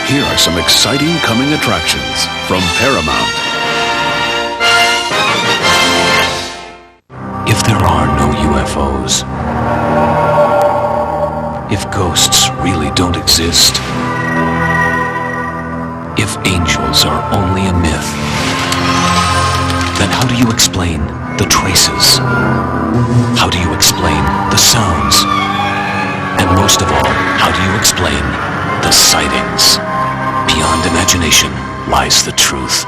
Here are some exciting coming attractions from Paramount. If there are no UFOs, if ghosts really don't exist, if angels are only a myth, then how do you explain the traces? How do you explain the sounds? And most of all, how do you explain the sightings? Beyond imagination lies the truth.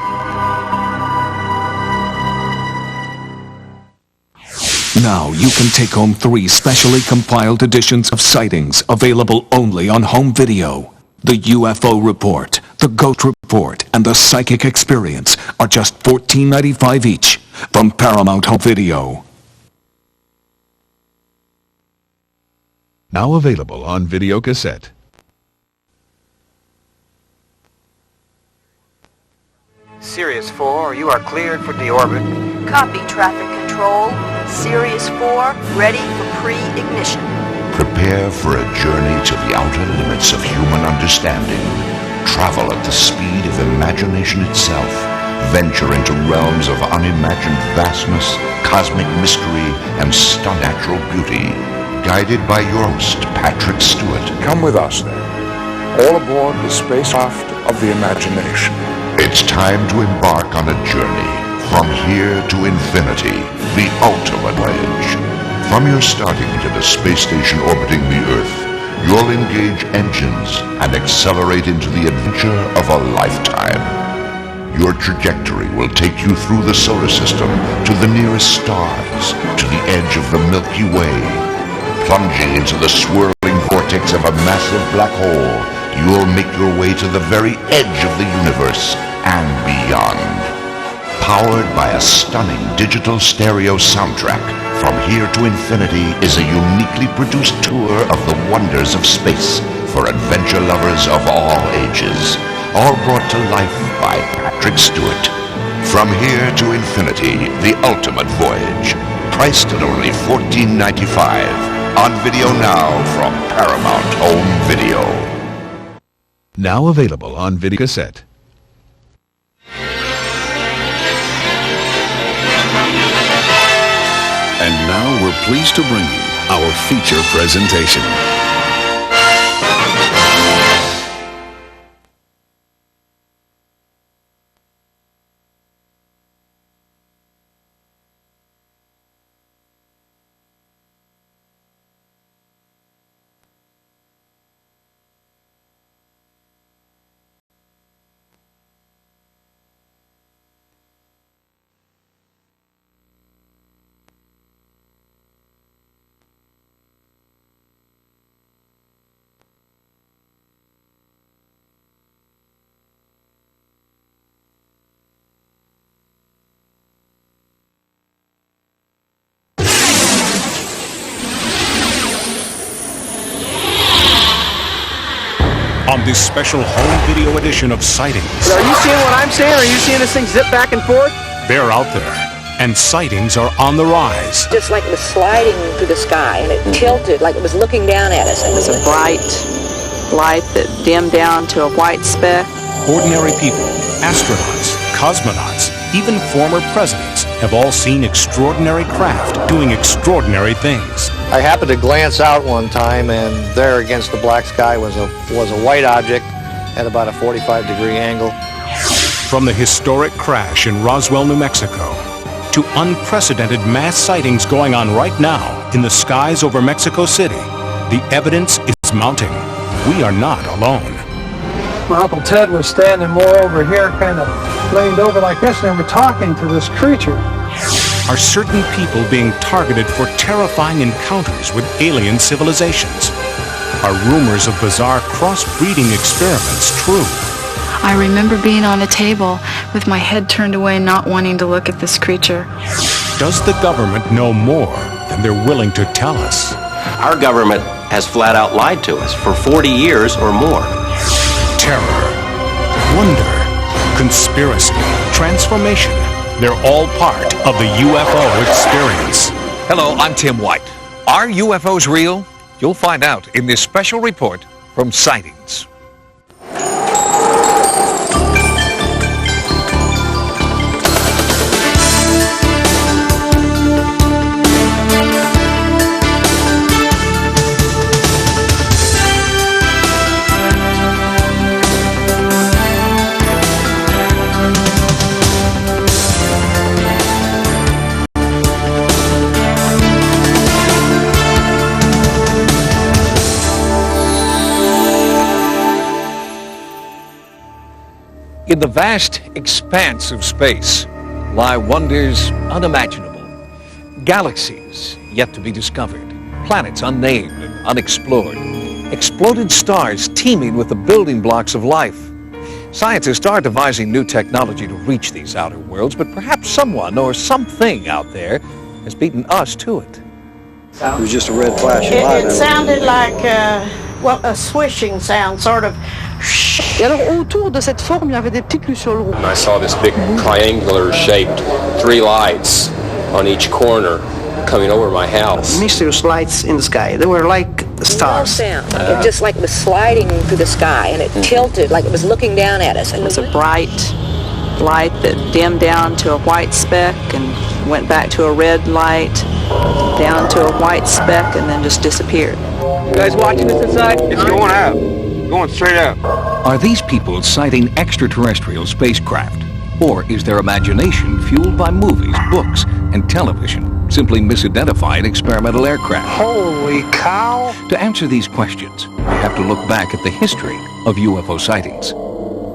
Now you can take home 3 specially compiled editions of Sightings, available only on home video. The UFO Report, the Ghost Report, and the Psychic Experience are just $14.95 each from Paramount Home Video. Now available on video cassette. Sirius 4, you are cleared for deorbit. Copy, traffic control. Sirius 4, ready for pre-ignition. Prepare for a journey to the outer limits of human understanding. Travel at the speed of imagination itself. Venture into realms of unimagined vastness, cosmic mystery, and stunning natural beauty. Guided by your host, Patrick Stewart. Come with us, then. All aboard the spacecraft of the imagination. It's time to embark on a journey from here to infinity, the ultimate voyage. From your starting to the space station orbiting the Earth, you'll engage engines and accelerate into the adventure of a lifetime. Your trajectory will take you through the solar system to the nearest stars, to the edge of the Milky Way. Plunging into the swirling vortex of a massive black hole, you'll make your way to the very edge of the universe and beyond. Powered by a stunning digital stereo soundtrack, From Here to Infinity is a uniquely produced tour of the wonders of space for adventure lovers of all ages. All brought to life by Patrick Stewart. From Here to Infinity, the ultimate voyage. Priced at only $14.95. On video now from Paramount Home Video. Now available on video cassette. And now we're pleased to bring you our feature presentation. On this special home video edition of Sightings. Are you seeing what I'm seeing? Are you seeing this thing zip back and forth? They're out there, and sightings are on the rise. Just like it was sliding through the sky, and it tilted like it was looking down at us. It was a bright light that dimmed down to a white speck. Ordinary people, astronauts, cosmonauts, even former presidents have all seen extraordinary craft doing extraordinary things. I happened to glance out one time, and there against the black sky was a white object at about a 45-degree angle. From the historic crash in Roswell, New Mexico, to unprecedented mass sightings going on right now in the skies over Mexico City, the evidence is mounting. We are not alone. My Uncle Ted was standing more over here, kind of leaned over like this, and we're talking to this creature. Are certain people being targeted for terrifying encounters with alien civilizations? Are rumors of bizarre crossbreeding experiments true? I remember being on a table with my head turned away, not wanting to look at this creature. Does the government know more than they're willing to tell us? Our government has flat out lied to us for 40 years or more. Terror, wonder, conspiracy, transformation. They're all part of the UFO experience. Hello, I'm Tim White. Are UFOs real? You'll find out in this special report from Sightings. In the vast expanse of space lie wonders unimaginable. Galaxies yet to be discovered, planets unnamed and unexplored, exploded stars teeming with the building blocks of life. Scientists are devising new technology to reach these outer worlds, but perhaps someone or something out there has beaten us to it. It was just a red flash of light. It sounded like a swishing sound, sort of. Et alors autour de cette forme, il y avait des petites lucioles rouges. I saw this big triangular shaped 3 lights on each corner coming over my house. Mysterious lights in the sky. They were like stars. Sound. It just like it was sliding through the sky, and it tilted like it was looking down at us. It was a bright light that dimmed down to a white speck and went back to a red light, down to a white speck, and then just disappeared. You guys watching this inside? It's going out. Going straight up. Are these people sighting extraterrestrial spacecraft? Or is their imagination fueled by movies, books, and television simply misidentified experimental aircraft? Holy cow! To answer these questions, we have to look back at the history of UFO sightings.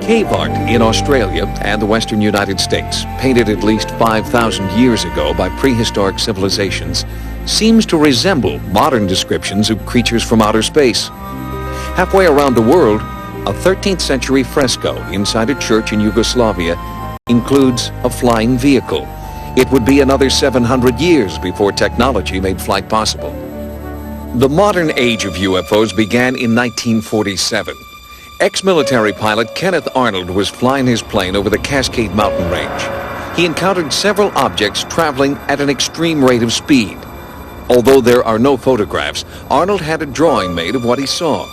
Cave art in Australia and the western United States, painted at least 5,000 years ago by prehistoric civilizations, seems to resemble modern descriptions of creatures from outer space. Halfway around the world, a 13th century fresco inside a church in Yugoslavia includes a flying vehicle. It would be another 700 years before technology made flight possible. The modern age of UFOs began in 1947. Ex-military pilot Kenneth Arnold was flying his plane over the Cascade Mountain Range. He encountered several objects traveling at an extreme rate of speed. Although there are no photographs, Arnold had a drawing made of what he saw.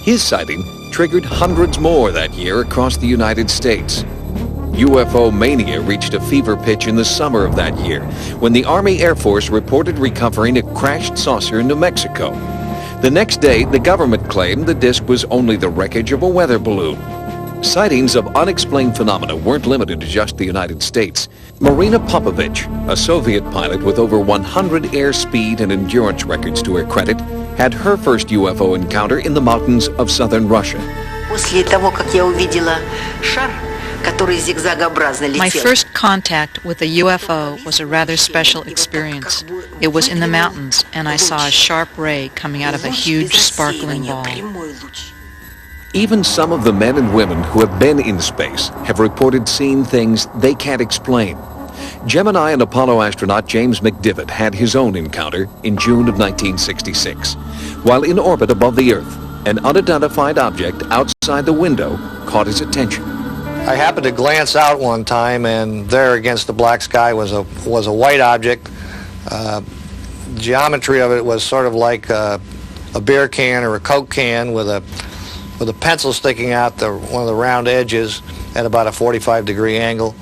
His sighting triggered hundreds more that year across the United States. UFO mania reached a fever pitch in the summer of that year when the Army Air Force reported recovering a crashed saucer in New Mexico. The next day, the government claimed the disc was only the wreckage of a weather balloon. Sightings of unexplained phenomena weren't limited to just the United States. Marina Popovich, a Soviet pilot with over 100 airspeed and endurance records to her credit, had her first UFO encounter in the mountains of southern Russia. My first contact with a UFO was a rather special experience. It was in the mountains, and I saw a sharp ray coming out of a huge sparkling ball. Even some of the men and women who have been in space have reported seeing things they can't explain. Gemini and Apollo astronaut James McDivitt had his own encounter in June of 1966. While in orbit above the Earth, an unidentified object outside the window caught his attention. I happened to glance out one time, and there against the black sky was a white object. Geometry of it was sort of like a beer can or a Coke can with a pencil sticking out one of the round edges at about a 45-degree angle.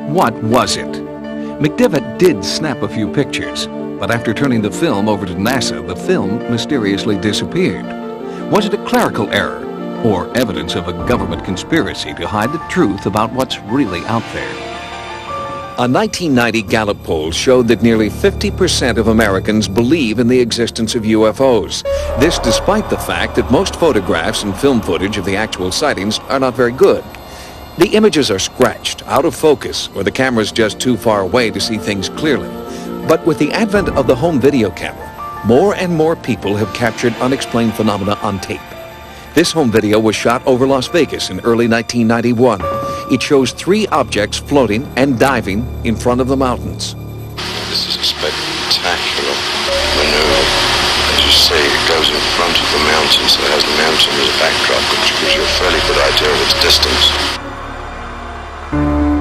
What was it? McDivitt did snap a few pictures, but after turning the film over to NASA, the film mysteriously disappeared. Was it a clerical error, or evidence of a government conspiracy to hide the truth about what's really out there? A 1990 Gallup poll showed that nearly 50% of Americans believe in the existence of UFOs. This despite the fact that most photographs and film footage of the actual sightings are not very good. The images are scratched, out of focus, or the camera's just too far away to see things clearly. But with the advent of the home video camera, more and more people have captured unexplained phenomena on tape. This home video was shot over Las Vegas in early 1991. It shows 3 objects floating and diving in front of the mountains. This is a spectacular maneuver. As you say, it goes in front of the mountain, so it has the mountain as a backdrop, which gives you a fairly good idea of its distance.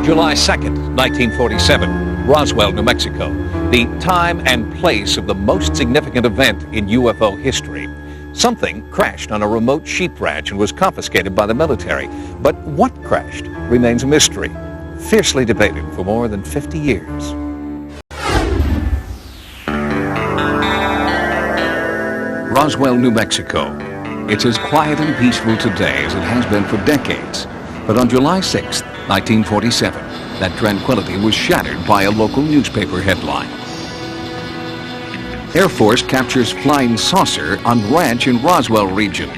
July 2nd, 1947, Roswell, New Mexico, the time and place of the most significant event in UFO history. Something crashed on a remote sheep ranch and was confiscated by the military. But what crashed remains a mystery, fiercely debated for more than 50 years. Roswell, New Mexico. It's as quiet and peaceful today as it has been for decades. But on July 6, 1947, that tranquility was shattered by a local newspaper headline. Air Force captures flying saucer on ranch in Roswell region.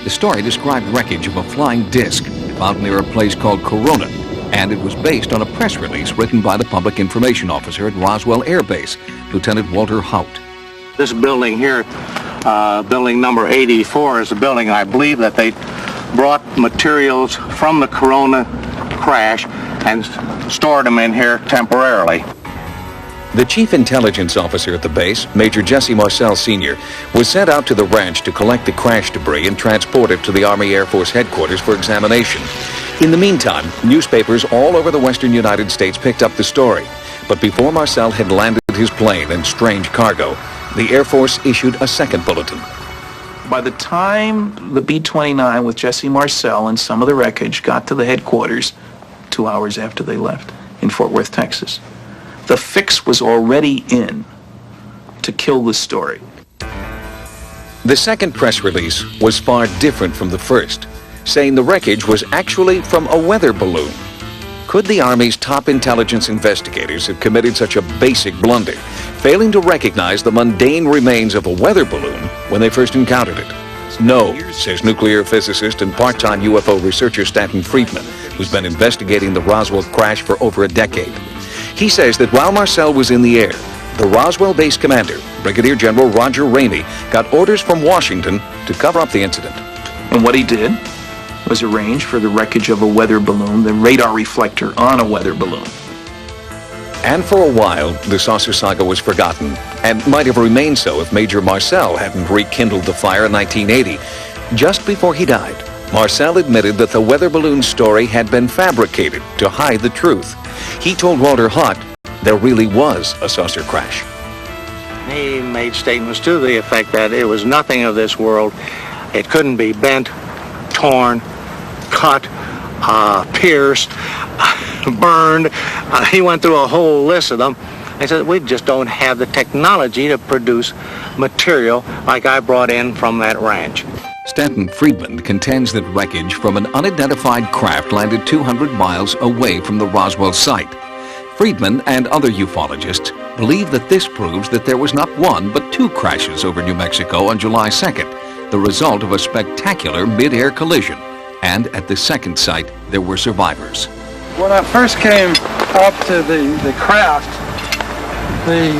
The story described wreckage of a flying disc found near a place called Corona, and it was based on a press release written by the public information officer at Roswell Air Base, Lieutenant Walter Haut. This building here, building number 84, is a building I believe that they brought materials from the Corona crash and stored them in here temporarily. The chief intelligence officer at the base, Major Jesse Marcel Sr., was sent out to the ranch to collect the crash debris and transport it to the Army Air Force headquarters for examination. In the meantime, newspapers all over the western United States picked up the story. But before Marcel had landed his plane and strange cargo, the Air Force issued a second bulletin. By the time the B-29 with Jesse Marcel and some of the wreckage got to the headquarters 2 hours after they left in Fort Worth, Texas, the fix was already in to kill the story. The second press release was far different from the first, saying the wreckage was actually from a weather balloon. Could the Army's top intelligence investigators have committed such a basic blunder, failing to recognize the mundane remains of a weather balloon when they first encountered it? No, says nuclear physicist and part-time UFO researcher Stanton Friedman, who's been investigating the Roswell crash for over a decade. He says that while Marcel was in the air, the Roswell base commander, Brigadier General Roger Ramey, got orders from Washington to cover up the incident. And what he did was arrange for the wreckage of a weather balloon, the radar reflector on a weather balloon. And for a while, the saucer saga was forgotten, and might have remained so if Major Marcel hadn't rekindled the fire in 1980. Just before he died, Marcel admitted that the weather balloon story had been fabricated to hide the truth. He told Walter Haut there really was a saucer crash. He made statements to the effect that it was nothing of this world. It couldn't be bent, torn, cut, pierced, burned. He went through a whole list of them. He said, we just don't have the technology to produce material like I brought in from that ranch. Stanton Friedman contends that wreckage from an unidentified craft landed 200 miles away from the Roswell site. Friedman and other ufologists believe that this proves that there was not one but two crashes over New Mexico on July 2nd, the result of a spectacular mid-air collision. And at the second site, there were survivors. When I first came up to the craft, the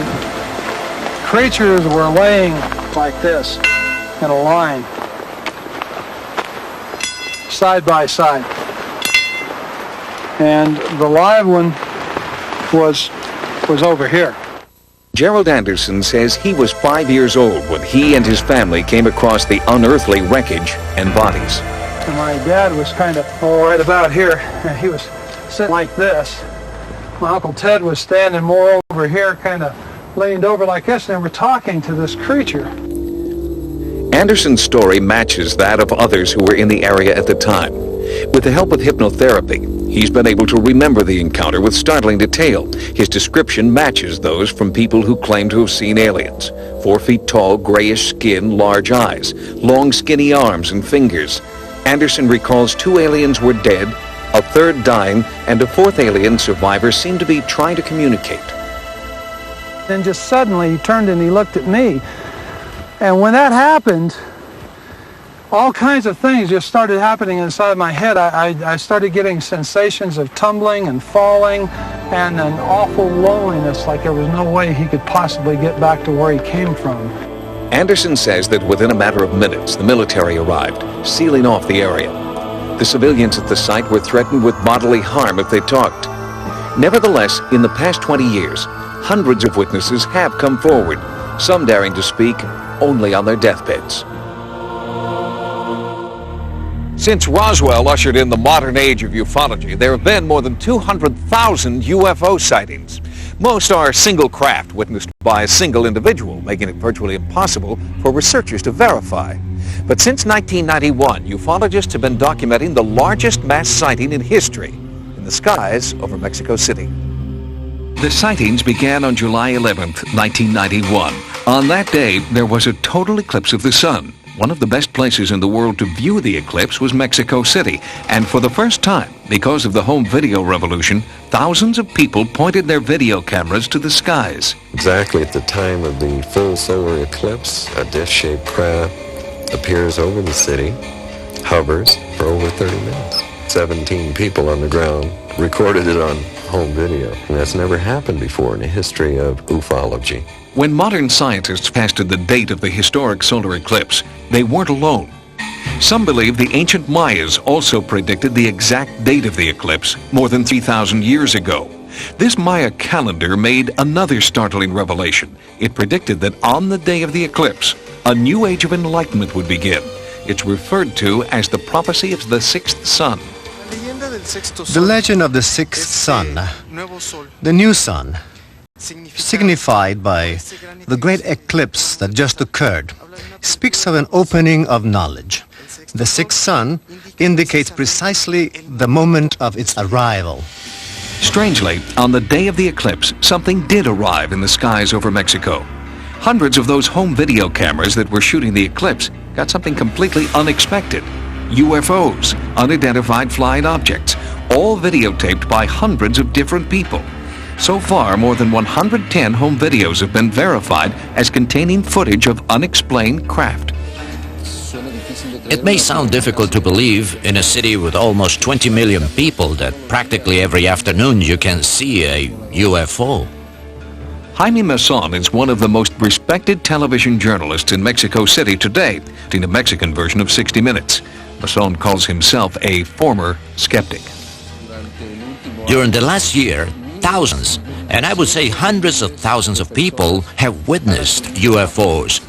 creatures were laying like this in a line, side by side. And the live one was over here. Gerald Anderson says he was 5 years old when he and his family came across the unearthly wreckage and bodies. And my dad was kind of right about here, and he was sitting like this. My Uncle Ted was standing more over here, kind of leaned over like this, and they were talking to this creature. Anderson's story matches that of others who were in the area at the time. With the help of hypnotherapy, he's been able to remember the encounter with startling detail. His description matches those from people who claim to have seen aliens. 4 feet tall, grayish skin, large eyes, long skinny arms and fingers. Anderson recalls 2 aliens were dead, a third dying, and a 4th alien survivor seemed to be trying to communicate. Then just suddenly he turned and he looked at me. And when that happened, all kinds of things just started happening inside my head. I started getting sensations of tumbling and falling and an awful loneliness, like there was no way he could possibly get back to where he came from. Anderson says that within a matter of minutes, the military arrived, sealing off the area. The civilians at the site were threatened with bodily harm if they talked. Nevertheless, in the past 20 years, hundreds of witnesses have come forward, some daring to speak only on their deathbeds. Since Roswell ushered in the modern age of ufology, there have been more than 200,000 UFO sightings. Most are single craft witnessed by a single individual, making it virtually impossible for researchers to verify. But since 1991, ufologists have been documenting the largest mass sighting in history in the skies over Mexico City. The sightings began on July 11th, 1991. On that day, there was a total eclipse of the sun. One of the best places in the world to view the eclipse was Mexico City, and for the first time, because of the home video revolution, thousands of people pointed their video cameras to the skies. Exactly at the time of the full solar eclipse, a disc-shaped craft appears over the city, hovers for over 30 minutes. 17 people on the ground recorded it on home video. And that's never happened before in the history of ufology. When modern scientists tested the date of the historic solar eclipse, they weren't alone. Some believe the ancient Mayas also predicted the exact date of the eclipse more than 3,000 years ago. This Maya calendar made another startling revelation. It predicted that on the day of the eclipse, a new age of enlightenment would begin. It's referred to as the prophecy of the sixth sun. The legend of the sixth sun, the new sun, signified by the great eclipse that just occurred, speaks of an opening of knowledge. The sixth sun indicates precisely the moment of its arrival. Strangely, on the day of the eclipse, something did arrive in the skies over Mexico. Hundreds of those home video cameras that were shooting the eclipse got something completely unexpected. UFOs, unidentified flying objects, all videotaped by hundreds of different people. So far, more than 110 home videos have been verified as containing footage of unexplained craft. It may sound difficult to believe in a city with almost 20 million people that practically every afternoon you can see a UFO. Jaime Mason is one of the most respected television journalists in Mexico City today, in the Mexican version of 60 Minutes. Mason calls himself a former skeptic. During the last year, thousands, and I would say hundreds of thousands of people have witnessed UFOs.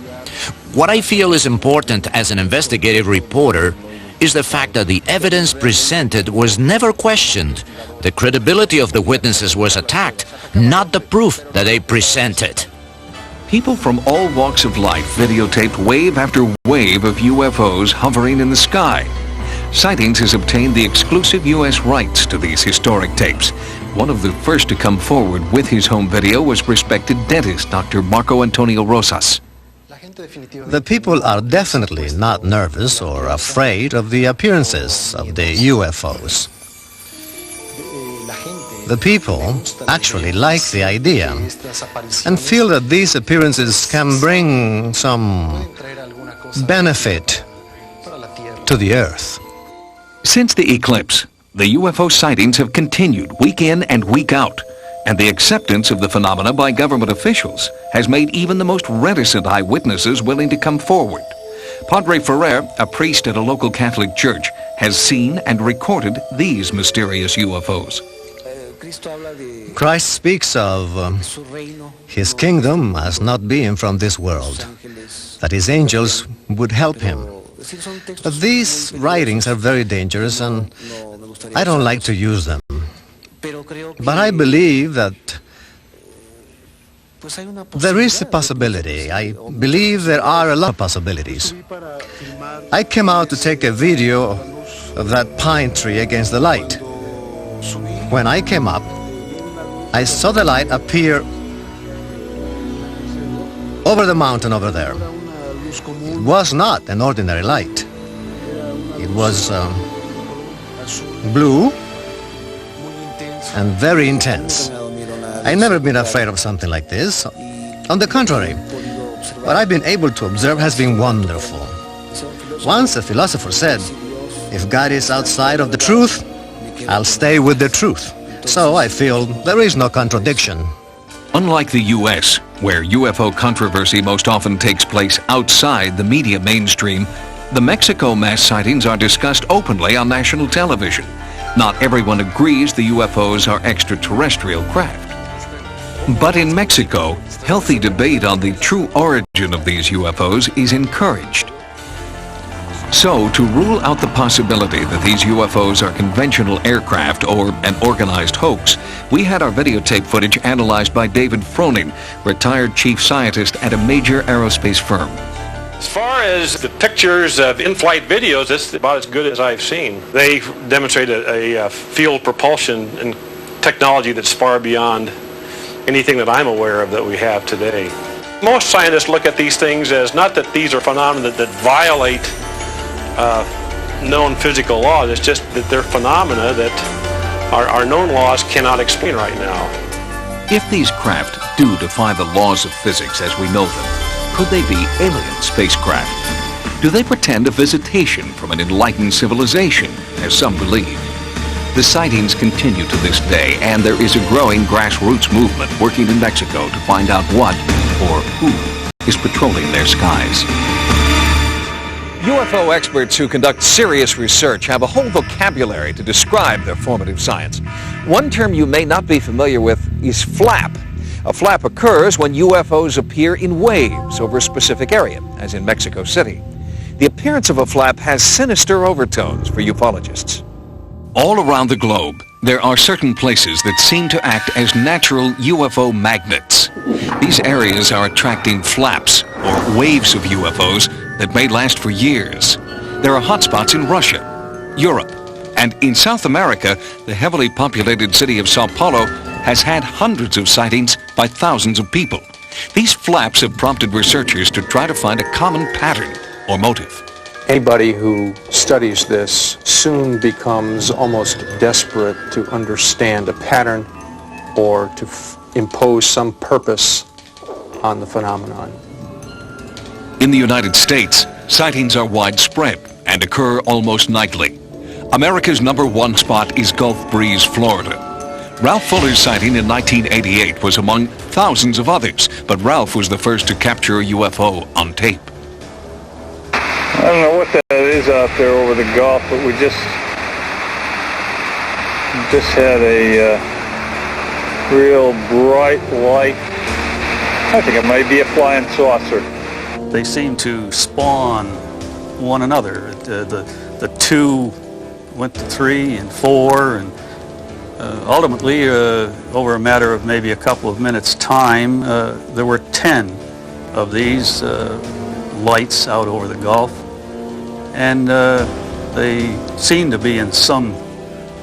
What I feel is important as an investigative reporter is the fact that the evidence presented was never questioned. The credibility of the witnesses was attacked, not the proof that they presented. People from all walks of life videotaped wave after wave of UFOs hovering in the sky. Sightings has obtained the exclusive U.S. rights to these historic tapes. One of the first to come forward with his home video was respected dentist Dr. Marco Antonio Rosas. The people are definitely not nervous or afraid of the appearances of the UFOs. The people actually like the idea and feel that these appearances can bring some benefit to the Earth. Since the eclipse, the UFO sightings have continued week in and week out, and the acceptance of the phenomena by government officials has made even the most reticent eyewitnesses willing to come forward. Padre Ferrer, a priest at a local Catholic church, has seen and recorded these mysterious UFOs. Christ speaks of his kingdom as not being from this world, that his angels would help him. But these writings are very dangerous and I don't like to use them. But I believe that there is a possibility. I believe there are a lot of possibilities. I came out to take a video of that pine tree against the light. When I came up, I saw the light appear over the mountain over there. It was not an ordinary light. It was blue and very intense. I've never been afraid of something like this. On the contrary, what I've been able to observe has been wonderful. Once a philosopher said, if God is outside of the truth, I'll stay with the truth. So I feel there is no contradiction. Unlike the U.S., where UFO controversy most often takes place outside the media mainstream, the Mexico mass sightings are discussed openly on national television. Not everyone agrees the UFOs are extraterrestrial craft. But in Mexico, healthy debate on the true origin of these UFOs is encouraged. So, to rule out the possibility that these UFOs are conventional aircraft or an organized hoax, we had our videotape footage analyzed by David Froning, retired chief scientist at a major aerospace firm. As far as the pictures of in-flight videos, it's about as good as I've seen. They demonstrate a field propulsion and technology that's far beyond anything that I'm aware of that we have today. Most scientists look at these things as not that these are phenomena that violate known physical laws. It's just that they're phenomena that our known laws cannot explain right now. If these craft do defy the laws of physics as we know them, could they be alien spacecraft? Do they portend a visitation from an enlightened civilization, as some believe? The sightings continue to this day, and there is a growing grassroots movement working in Mexico to find out what or who is patrolling their skies. UFO experts who conduct serious research have a whole vocabulary to describe their formative science. One term you may not be familiar with is flap. A flap occurs when UFOs appear in waves over a specific area, as in Mexico City. The appearance of a flap has sinister overtones for ufologists. All around the globe, there are certain places that seem to act as natural UFO magnets. These areas are attracting flaps, or waves of UFOs, that may last for years. There are hotspots in Russia, Europe, and in South America, the heavily populated city of Sao Paulo has had hundreds of sightings by thousands of people. These flaps have prompted researchers to try to find a common pattern or motive. Anybody who studies this soon becomes almost desperate to understand a pattern or to impose some purpose on the phenomenon. In the United States, sightings are widespread and occur almost nightly. America's #1 spot is Gulf Breeze, Florida. Ralph Fuller's sighting in 1988 was among thousands of others, but Ralph was the first to capture a UFO on tape. I don't know what that is out there over the Gulf, but we just had a real bright light. I think it might be a flying saucer. They seem to spawn one another. The two went to 3 and 4, and ultimately, over a matter of maybe a couple of minutes' time, there were 10 of these lights out over the Gulf, and they seemed to be in some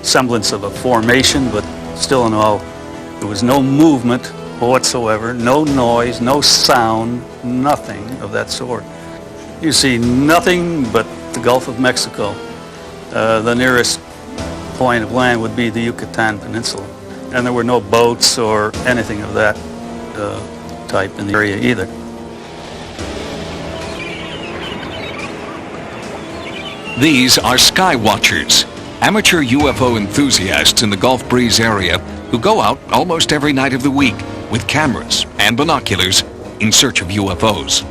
semblance of a formation, but still in all, there was no movement whatsoever, no noise, no sound, nothing of that sort. You see nothing but the Gulf of Mexico. The nearest point of land would be the Yucatan Peninsula, and there were no boats or anything of that type in the area either. These are sky watchers, amateur UFO enthusiasts in the Gulf Breeze area who go out almost every night of the week with cameras and binoculars in search of UFOs.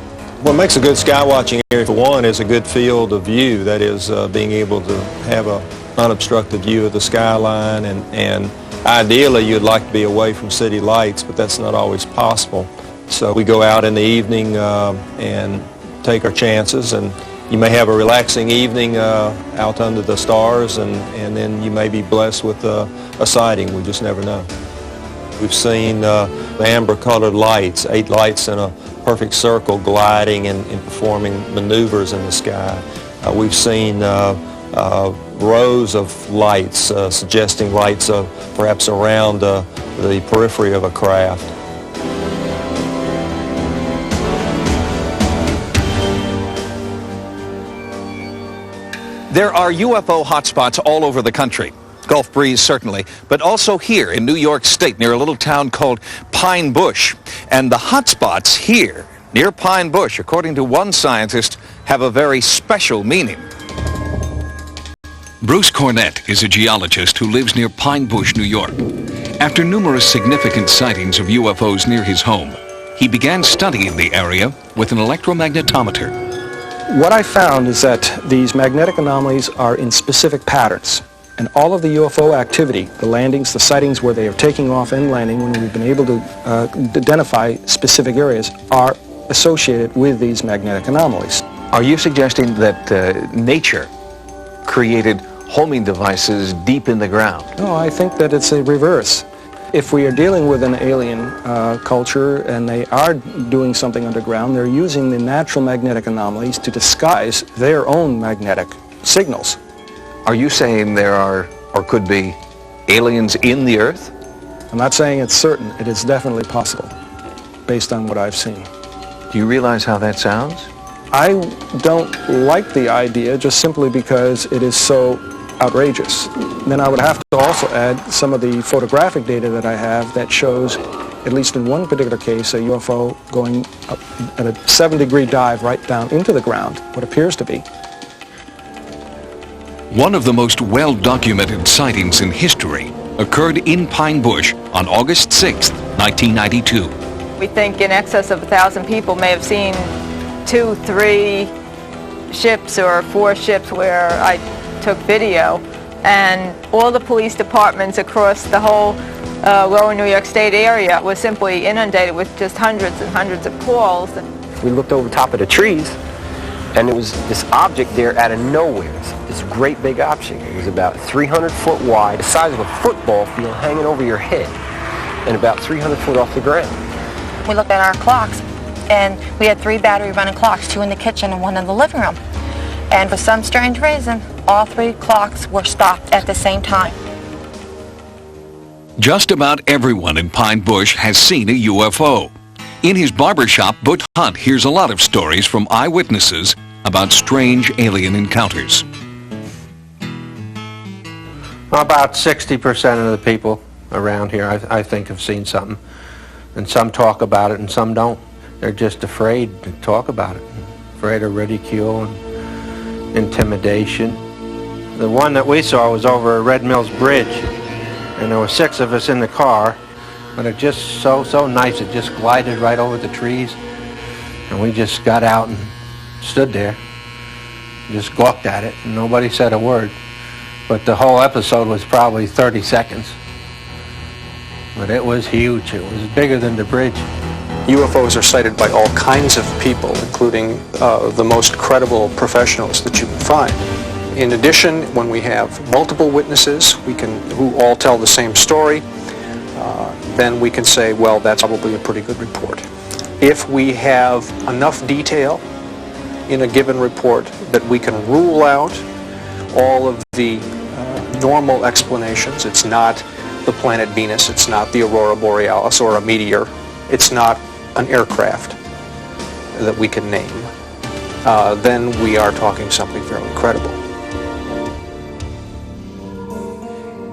What makes a good sky watching area, for one, is a good field of view. That is, being able to have an unobstructed view of the skyline, and ideally you'd like to be away from city lights, but that's not always possible. So we go out in the evening and take our chances, and you may have a relaxing evening out under the stars, and then you may be blessed with a sighting. We just never know. We've seen amber-colored lights, 8 lights in a perfect circle gliding and performing maneuvers in the sky. We've seen rows of lights suggesting lights perhaps around the periphery of a craft. There are UFO hotspots all over the country. Gulf Breeze, certainly, but also here in New York State near a little town called Pine Bush. And the hotspots here near Pine Bush, according to one scientist, have a very special meaning. Bruce Cornett is a geologist who lives near Pine Bush, New York. After numerous significant sightings of UFOs near his home, he began studying the area with an electromagnetometer. What I found is that these magnetic anomalies are in specific patterns. And all of the UFO activity, the landings, the sightings where they are taking off and landing, when we've been able to identify specific areas, are associated with these magnetic anomalies. Are you suggesting that nature created homing devices deep in the ground? No, I think that it's a reverse. If we are dealing with an alien culture and they are doing something underground, they're using the natural magnetic anomalies to disguise their own magnetic signals. Are you saying there are, or could be, aliens in the Earth? I'm not saying it's certain. It is definitely possible, based on what I've seen. Do you realize how that sounds? I don't like the idea just simply because it is so outrageous. Then I would have to also add some of the photographic data that I have that shows, at least in one particular case, a UFO going up at a 7-degree dive right down into the ground, what appears to be. One of the most well-documented sightings in history occurred in Pine Bush on August 6, 1992. We think in excess of 1,000 people may have seen 2, 3 ships or 4 ships where I took video, and all the police departments across the whole lower New York State area was simply inundated with just hundreds and hundreds of calls. We looked over top of the trees, and there was this object there out of nowhere, this great big object. It was about 300 foot wide, the size of a football field hanging over your head, and about 300 foot off the ground. We looked at our clocks, and we had 3 battery running clocks, 2 in the kitchen and 1 in the living room. And for some strange reason, all 3 clocks were stopped at the same time. Just about everyone in Pine Bush has seen a UFO. In his barbershop, Butch Hunt hears a lot of stories from eyewitnesses about strange alien encounters. About 60% of the people around here, I think, have seen something. And some talk about it and some don't. They're just afraid to talk about it. Afraid of ridicule and intimidation. The one that we saw was over at Red Mills Bridge. And there were 6 of us in the car. But it just so nice, it just glided right over the trees. And we just got out and stood there, just gawked at it, and nobody said a word. But the whole episode was probably 30 seconds. But it was huge. It was bigger than the bridge. UFOs are cited by all kinds of people, including the most credible professionals that you can find. In addition, when we have multiple witnesses who all tell the same story, then we can say, well, that's probably a pretty good report. If we have enough detail in a given report that we can rule out all of the normal explanations, it's not the planet Venus, it's not the aurora borealis or a meteor, it's not an aircraft that we can name, then we are talking something fairly credible.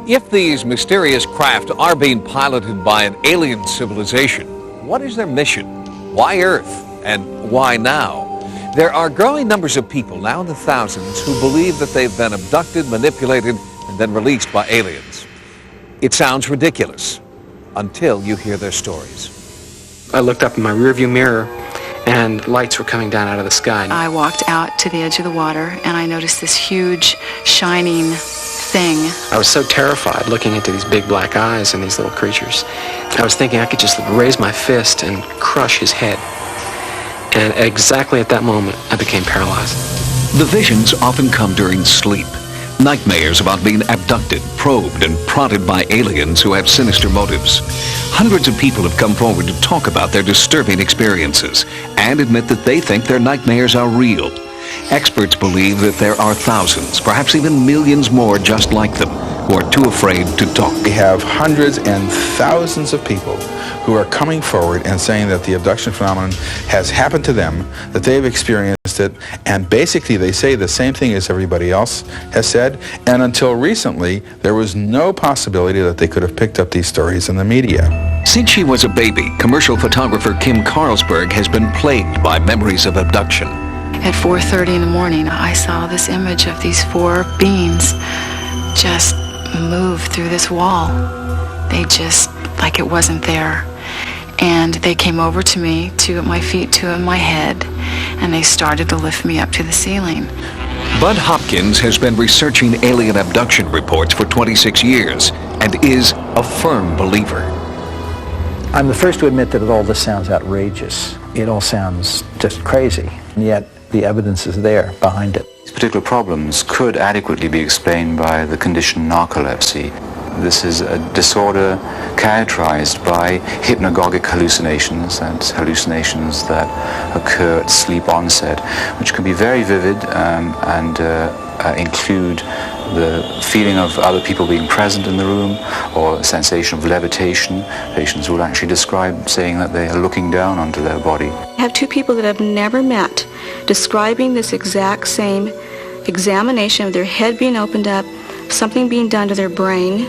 If these mysterious craft are being piloted by an alien civilization, what is their mission? Why Earth? And why now? There are growing numbers of people, now in the thousands, who believe that they've been abducted, manipulated, and then released by aliens. It sounds ridiculous until you hear their stories. I looked up in my rearview mirror and lights were coming down out of the sky. I walked out to the edge of the water and I noticed this huge shining thing. I was so terrified looking into these big black eyes and these little creatures. I was thinking I could just raise my fist and crush his head. And exactly at that moment, I became paralyzed. The visions often come during sleep. Nightmares about being abducted, probed, and prodded by aliens who have sinister motives. Hundreds of people have come forward to talk about their disturbing experiences and admit that they think their nightmares are real. Experts believe that there are thousands, perhaps even millions more just like them, who are too afraid to talk. We have hundreds and thousands of people who are coming forward and saying that the abduction phenomenon has happened to them, that they've experienced it, and basically they say the same thing as everybody else has said, and until recently, there was no possibility that they could have picked up these stories in the media. Since she was a baby, commercial photographer Kim Carlsberg has been plagued by memories of abduction. At 4:30 in the morning, I saw this image of these 4 beings just move through this wall. They just, like it wasn't there. And they came over to me, 2 at my feet, 2 at my head, and they started to lift me up to the ceiling. Bud Hopkins has been researching alien abduction reports for 26 years and is a firm believer. I'm the first to admit that all this sounds outrageous. It all sounds just crazy, and yet the evidence is there behind it. These particular problems could adequately be explained by the condition narcolepsy. This is a disorder characterized by hypnagogic hallucinations, that's hallucinations that occur at sleep onset, which can be very vivid and include the feeling of other people being present in the room or a sensation of levitation. Patients will actually describe saying that they are looking down onto their body. I have 2 people that I've never met describing this exact same examination of their head being opened up, something being done to their brain,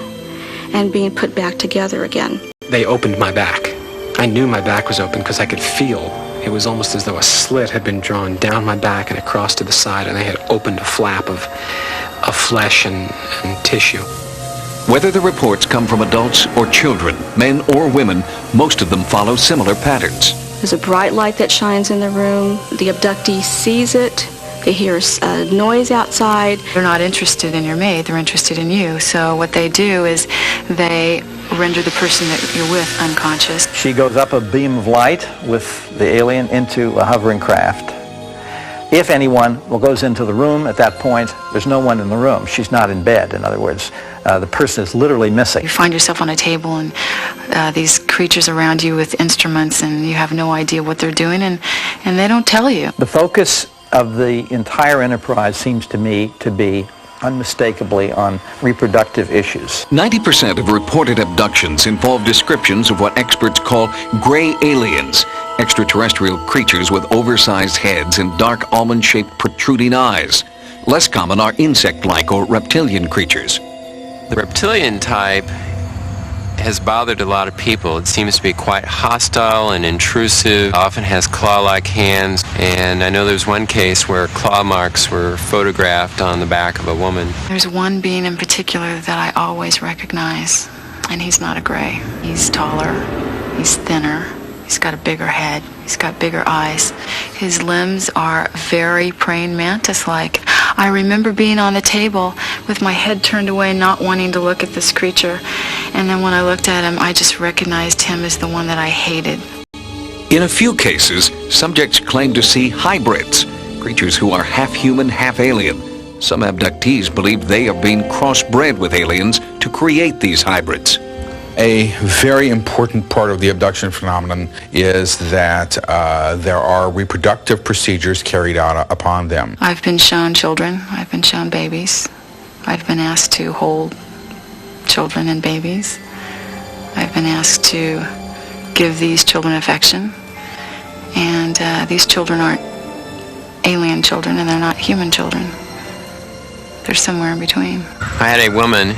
and being put back together again. They opened my back. I knew my back was open because I could feel. It was almost as though a slit had been drawn down my back and across to the side, and they had opened a flap of of flesh and tissue. Whether the reports come from adults or children, men or women, most of them follow similar patterns. There's a bright light that shines in the room. The abductee sees it. They hear a noise outside. They're not interested in your mate, they're interested in you. So what they do is they render the person that you're with unconscious. She goes up a beam of light with the alien into a hovering craft. If anyone goes into the room at that point, there's no one in the room. She's not in bed. In other words, the person is literally missing. You find yourself on a table and these creatures around you with instruments, and you have no idea what they're doing, and they don't tell you. The focus of the entire enterprise seems to me to be unmistakably on reproductive issues. 90% of reported abductions involve descriptions of what experts call gray aliens, extraterrestrial creatures with oversized heads and dark almond-shaped protruding eyes. Less common are insect-like or reptilian creatures. The reptilian type has bothered a lot of people. It seems to be quite hostile and intrusive, often has claw-like hands, and I know there's one case where claw marks were photographed on the back of a woman. There's one being in particular that I always recognize, and he's not a gray. He's taller, he's thinner, he's got a bigger head, he's got bigger eyes. His limbs are very praying mantis-like. I remember being on the table with my head turned away, not wanting to look at this creature. And then when I looked at him, I just recognized him as the one that I hated. In a few cases, subjects claim to see hybrids, creatures who are half human, half alien. Some abductees believe they are being crossbred with aliens to create these hybrids. A very important part of the abduction phenomenon is that there are reproductive procedures carried out upon them. I've been shown children, I've been shown babies. I've been asked to hold children and babies. I've been asked to give these children affection. And these children aren't alien children, and they're not human children. They're somewhere in between. I had a woman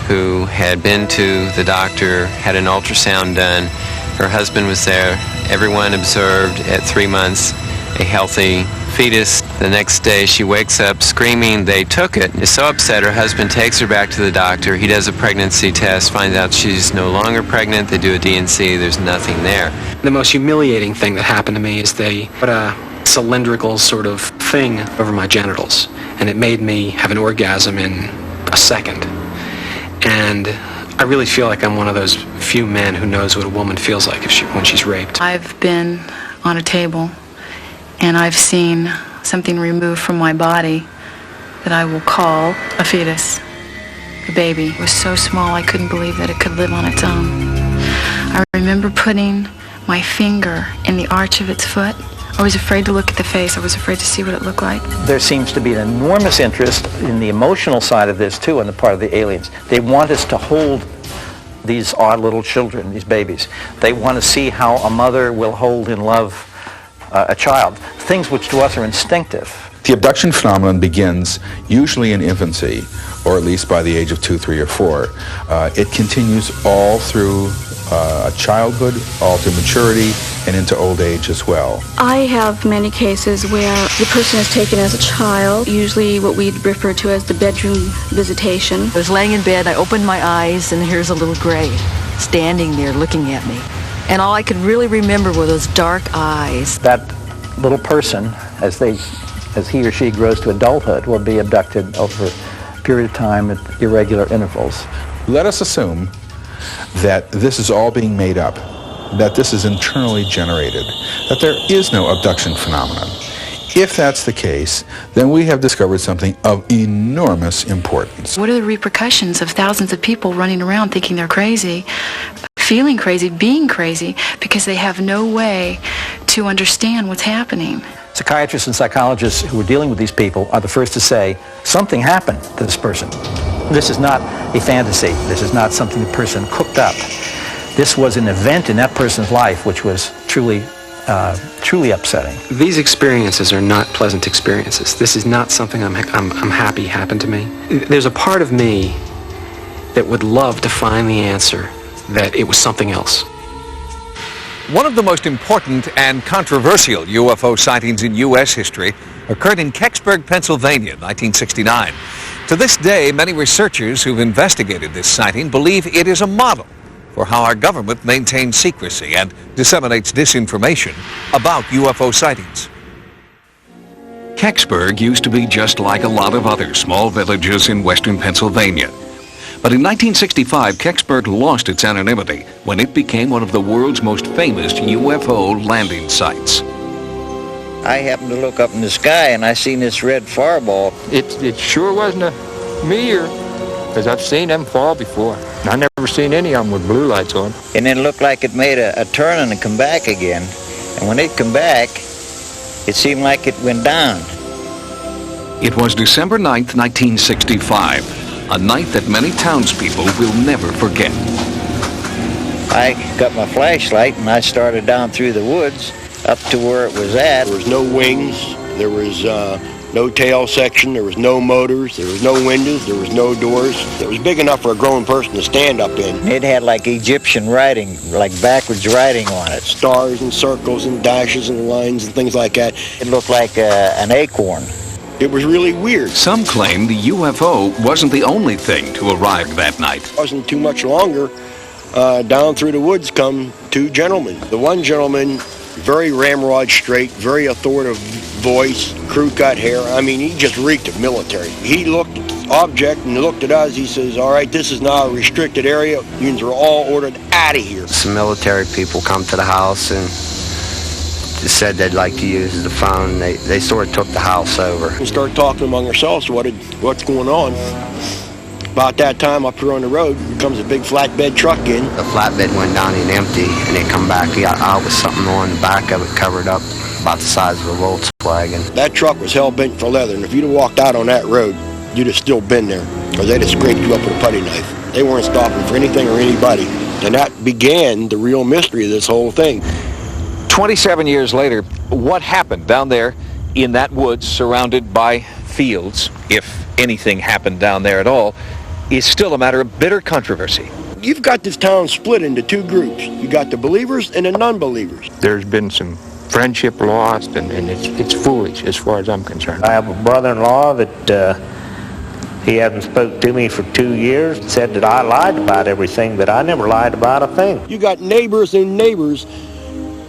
who had been to the doctor, had an ultrasound done. Her husband was there. Everyone observed at 3 months a healthy fetus. The next day she wakes up screaming. They took it. Is so upset, her husband takes her back to the doctor. He does a pregnancy test, finds out she's no longer pregnant. They do a D&C. There's nothing there. The most humiliating thing that happened to me is they put a cylindrical sort of thing over my genitals, and it made me have an orgasm in a second. And I really feel like I'm one of those few men who knows what a woman feels like when she's raped. I've been on a table, and I've seen something removed from my body that I will call a fetus, a baby. It was so small I couldn't believe that it could live on its own. I remember putting my finger in the arch of its foot. I was afraid to look at the face. I was afraid to see what it looked like. There seems to be an enormous interest in the emotional side of this, too, on the part of the aliens. They want us to hold these odd little children, these babies. They want to see how a mother will hold in love a child, things which to us are instinctive. The abduction phenomenon begins usually in infancy, or at least by the age of 2, 3, or 4. It continues all through childhood, all through maturity, and into old age as well. I have many cases where the person is taken as a child, usually what we refer to as the bedroom visitation. I was laying in bed, I opened my eyes, and here's a little gray standing there looking at me. And all I could really remember were those dark eyes. That little person, as he or she grows to adulthood, will be abducted over a period of time at irregular intervals. Let us assume that this is all being made up, that this is internally generated, that there is no abduction phenomenon. If that's the case, then we have discovered something of enormous importance. What are the repercussions of thousands of people running around thinking they're crazy, feeling crazy, being crazy, because they have no way to understand what's happening? Psychiatrists and psychologists who are dealing with these people are the first to say, something happened to this person. This is not a fantasy. This is not something the person cooked up. This was an event in that person's life which was truly upsetting. These experiences are not pleasant experiences. This is not something I'm happy happened to me. There's a part of me that would love to find the answer that it was something else. One of the most important and controversial UFO sightings in U.S. history occurred in Kecksburg, Pennsylvania in 1969. To this day, many researchers who've investigated this sighting believe it is a model for how our government maintains secrecy and disseminates disinformation about UFO sightings. Kecksburg used to be just like a lot of other small villages in western Pennsylvania. But in 1965, Kecksburg lost its anonymity when it became one of the world's most famous UFO landing sites. I happened to look up in the sky and I seen this red fireball. It sure wasn't a meteor, because I've seen them fall before. I never seen any of them with blue lights on. And then it looked like it made a turn and come back again. And when it come back, it seemed like it went down. It was December 9th, 1965. A night that many townspeople will never forget. I got my flashlight and I started down through the woods up to where it was at. There was no wings, there was no tail section, there was no motors, there was no windows, there was no doors. It was big enough for a grown person to stand up in. It had like Egyptian writing, like backwards writing on it. Stars and circles and dashes and lines and things like that. It looked like an acorn. It was really weird. Some claim the UFO wasn't the only thing to arrive that night. It wasn't too much longer. Down through the woods come two gentlemen. The one gentleman, very ramrod straight, very authoritative voice, crew-cut hair. I mean, he just reeked of military. He looked at the object and looked at us. He says, all right, this is now a restricted area. Unions are all ordered out of here. Some military people come to the house and said they'd like to use the phone. They sort of took the house over. We started talking among ourselves, what's going on. About that time, up here on the road, comes a big flatbed truck in. The flatbed went down and empty, and they come back. He got out with something on the back of it covered up about the size of a Volkswagen. That truck was hell-bent for leather, and if you'd have walked out on that road, you'd have still been there, because they'd have scraped you up with a putty knife. They weren't stopping for anything or anybody. And that began the real mystery of this whole thing. 27 years later, what happened down there in that woods surrounded by fields, if anything happened down there at all, is still a matter of bitter controversy. You've got this town split into two groups. You got the believers and the non-believers. There's been some friendship lost, and it's foolish as far as I'm concerned. I have a brother-in-law that he hasn't spoke to me for 2 years, said that I lied about everything, but I never lied about a thing. You got neighbors and neighbors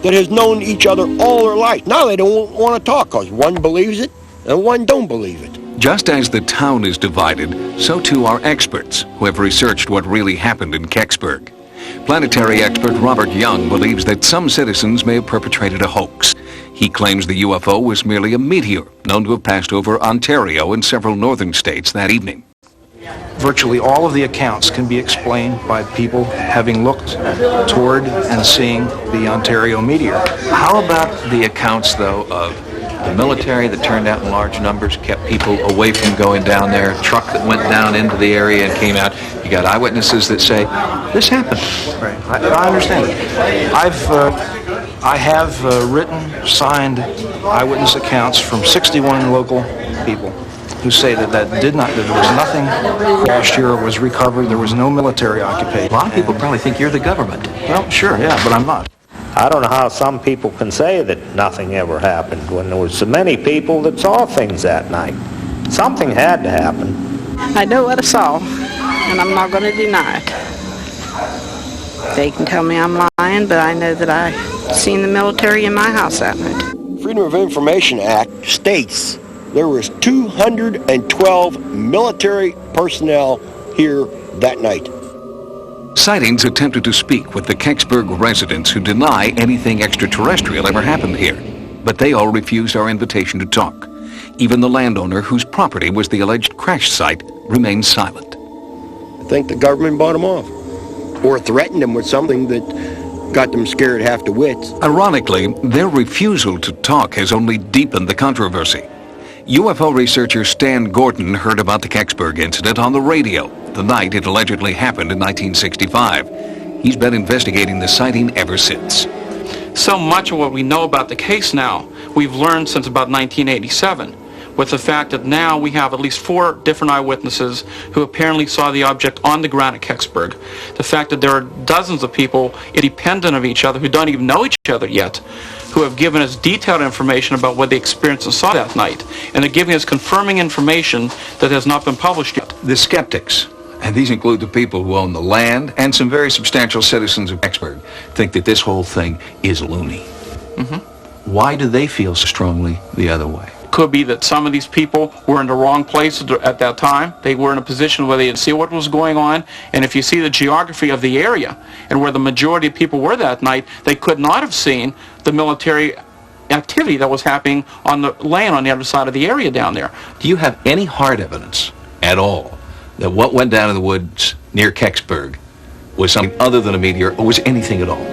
that has known each other all their life. Now they don't want to talk because one believes it and one don't believe it. Just as the town is divided, so too are experts who have researched what really happened in Kecksburg. Planetary expert Robert Young believes that some citizens may have perpetrated a hoax. He claims the UFO was merely a meteor known to have passed over Ontario and several northern states that evening. Virtually all of the accounts can be explained by people having looked toward and seeing the Ontario meteor. How about the accounts, though, of the military that turned out in large numbers, kept people away from going down there, a truck that went down into the area and came out? You got eyewitnesses that say, this happened. Right. I understand it. I have written, signed eyewitness accounts from 61 local people who say that there was nothing crashed here or was recovered. There was no military occupation. A lot of people probably think you're the government. Well, sure, yeah, but I'm not. I don't know how some people can say that nothing ever happened when there were so many people that saw things that night. Something had to happen. I know what I saw, and I'm not going to deny it. They can tell me I'm lying, but I know that I seen the military in my house that night. Freedom of Information Act states there was 212 military personnel here that night. Sightings attempted to speak with the Kecksburg residents who deny anything extraterrestrial ever happened here, but they all refused our invitation to talk. Even the landowner whose property was the alleged crash site remained silent. I think the government bought them off, or threatened them with something that got them scared half to wits. Ironically, their refusal to talk has only deepened the controversy. UFO researcher Stan Gordon heard about the Kecksburg incident on the radio the night it allegedly happened in 1965. He's been investigating the sighting ever since. So much of what we know about the case now, we've learned since about 1987, with the fact that now we have at least 4 different eyewitnesses who apparently saw the object on the ground at Kecksburg. The fact that there are dozens of people independent of each other who don't even know each other yet, who have given us detailed information about what they experienced and saw that night. And they're giving us confirming information that has not been published yet. The skeptics, and these include the people who own the land and some very substantial citizens of Vicksburg, think that this whole thing is loony. Why do they feel so strongly the other way? Could be that some of these people were in the wrong place at that time. They were in a position where they didn't see what was going on. And if you see the geography of the area and where the majority of people were that night, they could not have seen the military activity that was happening on the land on the other side of the area down there. Do you have any hard evidence at all that what went down in the woods near Kecksburg was something other than a meteor, or was anything at all?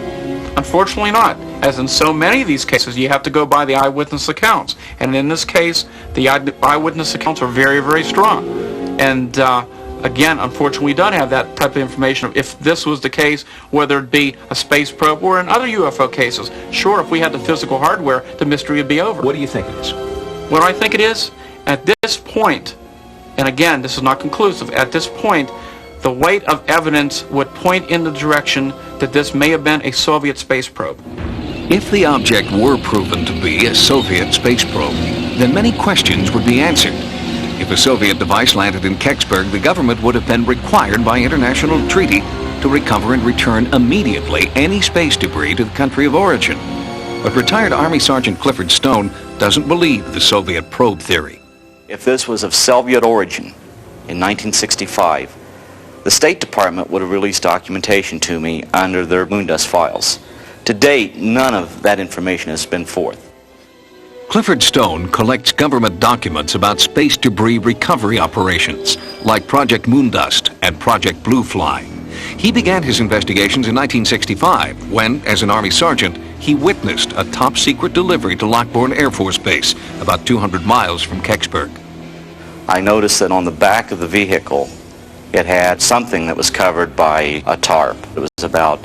Unfortunately not. As in so many of these cases, you have to go by the eyewitness accounts. And in this case, the eyewitness accounts are very, very strong. And again, unfortunately, we don't have that type of information. If this was the case, whether it be a space probe or in other UFO cases, sure, if we had the physical hardware, the mystery would be over. What do you think it is? What do I think it is? At this point, and again, this is not conclusive, at this point, the weight of evidence would point in the direction that this may have been a Soviet space probe. If the object were proven to be a Soviet space probe, then many questions would be answered. If a Soviet device landed in Kecksburg, the government would have been required by international treaty to recover and return immediately any space debris to the country of origin. But retired Army Sergeant Clifford Stone doesn't believe the Soviet probe theory. If this was of Soviet origin in 1965, the State Department would have released documentation to me under their Moondust files. To date, none of that information has been forth. Clifford Stone collects government documents about space debris recovery operations, like Project Moondust and Project Blue Fly. He began his investigations in 1965 when, as an Army sergeant, he witnessed a top-secret delivery to Lockbourne Air Force Base, about 200 miles from Kecksburg. I noticed that on the back of the vehicle, it had something that was covered by a tarp. It was about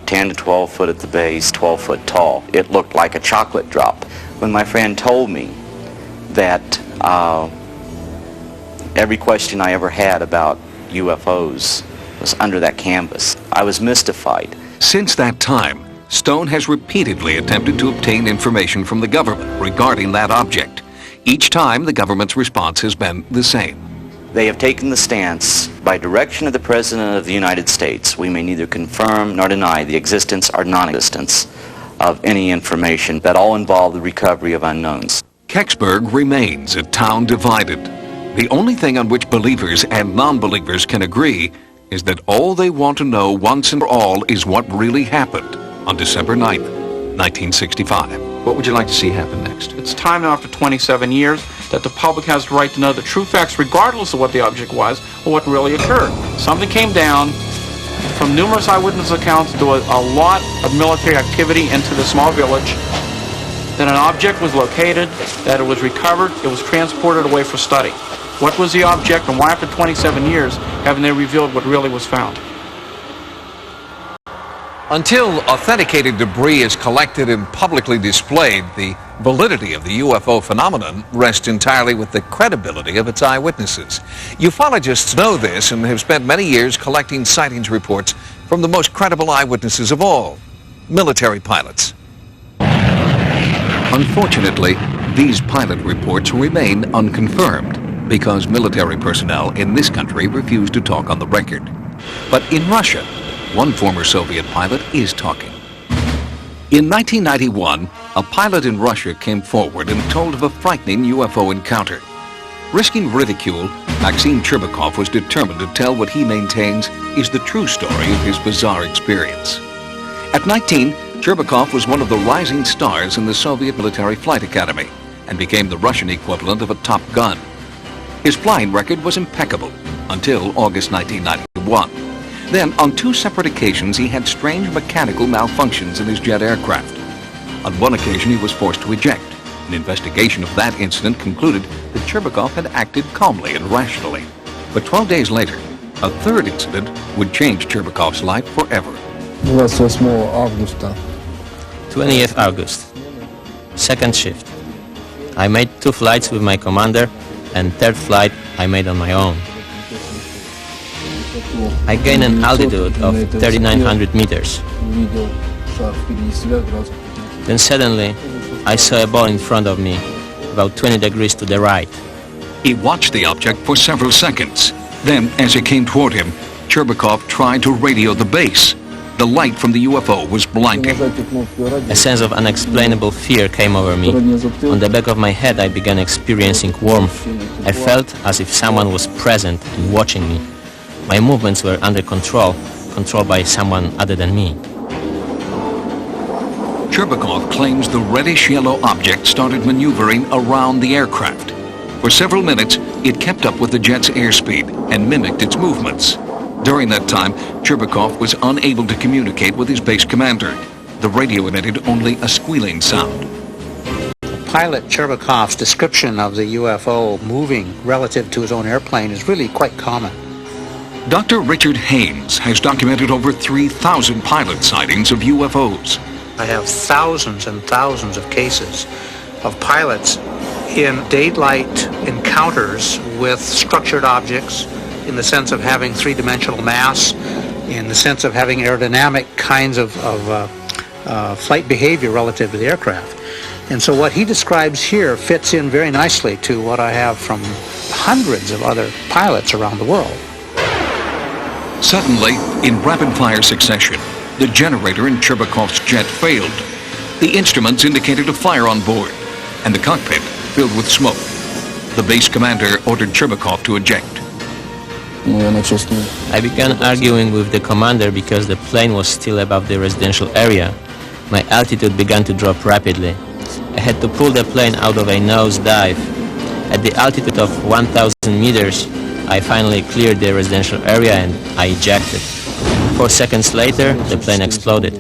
10 to 12 foot at the base, 12 foot tall. It looked like a chocolate drop. When my friend told me that every question I ever had about UFOs was under that canvas, I was mystified. Since that time, Stone has repeatedly attempted to obtain information from the government regarding that object. Each time, the government's response has been the same. They have taken the stance, by direction of the President of the United States, we may neither confirm nor deny the existence or non-existence of any information that all involve the recovery of unknowns. Kecksburg remains a town divided. The only thing on which believers and non-believers can agree is that all they want to know once and for all is what really happened on December 9th, 1965. What would you like to see happen next? It's time now, after 27 years, that the public has the right to know the true facts regardless of what the object was or what really occurred. Something came down. From numerous eyewitness accounts, there was a lot of military activity into the small village. Then an object was located, that it was recovered, it was transported away for study. What was the object, and why after 27 years haven't they revealed what really was found? Until authenticated debris is collected and publicly displayed, the validity of the UFO phenomenon rests entirely with the credibility of its eyewitnesses. Ufologists know this and have spent many years collecting sightings reports from the most credible eyewitnesses of all, military pilots. Unfortunately, these pilot reports remain unconfirmed because military personnel in this country refuse to talk on the record. But in Russia, one former Soviet pilot is talking. In 1991, a pilot in Russia came forward and told of a frightening UFO encounter. Risking ridicule, Maxim Cherbakov was determined to tell what he maintains is the true story of his bizarre experience. At 19, Cherbakov was one of the rising stars in the Soviet Military Flight Academy and became the Russian equivalent of a Top Gun. His flying record was impeccable until August 1991. Then, on two separate occasions, he had strange mechanical malfunctions in his jet aircraft. On one occasion, he was forced to eject. An investigation of that incident concluded that Cherbakov had acted calmly and rationally. But 12 days later, a third incident would change Cherbakov's life forever. 28 августа. 20th August. Second shift. I made 2 flights with my commander, and third flight I made on my own. I gained an altitude of 3,900 meters. Then suddenly, I saw a ball in front of me, about 20 degrees to the right. He watched the object for several seconds. Then, as it came toward him, Cherbakov tried to radio the base. The light from the UFO was blinding. A sense of unexplainable fear came over me. On the back of my head, I began experiencing warmth. I felt as if someone was present and watching me. My movements were under control, controlled by someone other than me. Cherbakov claims the reddish-yellow object started maneuvering around the aircraft. For several minutes, it kept up with the jet's airspeed and mimicked its movements. During that time, Cherbakov was unable to communicate with his base commander. The radio emitted only a squealing sound. Pilot Cherbakov's description of the UFO moving relative to his own airplane is really quite common. Dr. Richard Haynes has documented over 3,000 pilot sightings of UFOs. I have thousands and thousands of cases of pilots in daylight encounters with structured objects, in the sense of having three-dimensional mass, in the sense of having aerodynamic kinds of flight behavior relative to the aircraft. And so what he describes here fits in very nicely to what I have from hundreds of other pilots around the world. Suddenly, in rapid-fire succession, the generator in Cherbakov's jet failed. The instruments indicated a fire on board, and the cockpit filled with smoke. The base commander ordered Cherbakov to eject. I began arguing with the commander because the plane was still above the residential area. My altitude began to drop rapidly. I had to pull the plane out of a nosedive. At the altitude of 1,000 meters, I finally cleared the residential area and I ejected. 4 seconds later, the plane exploded.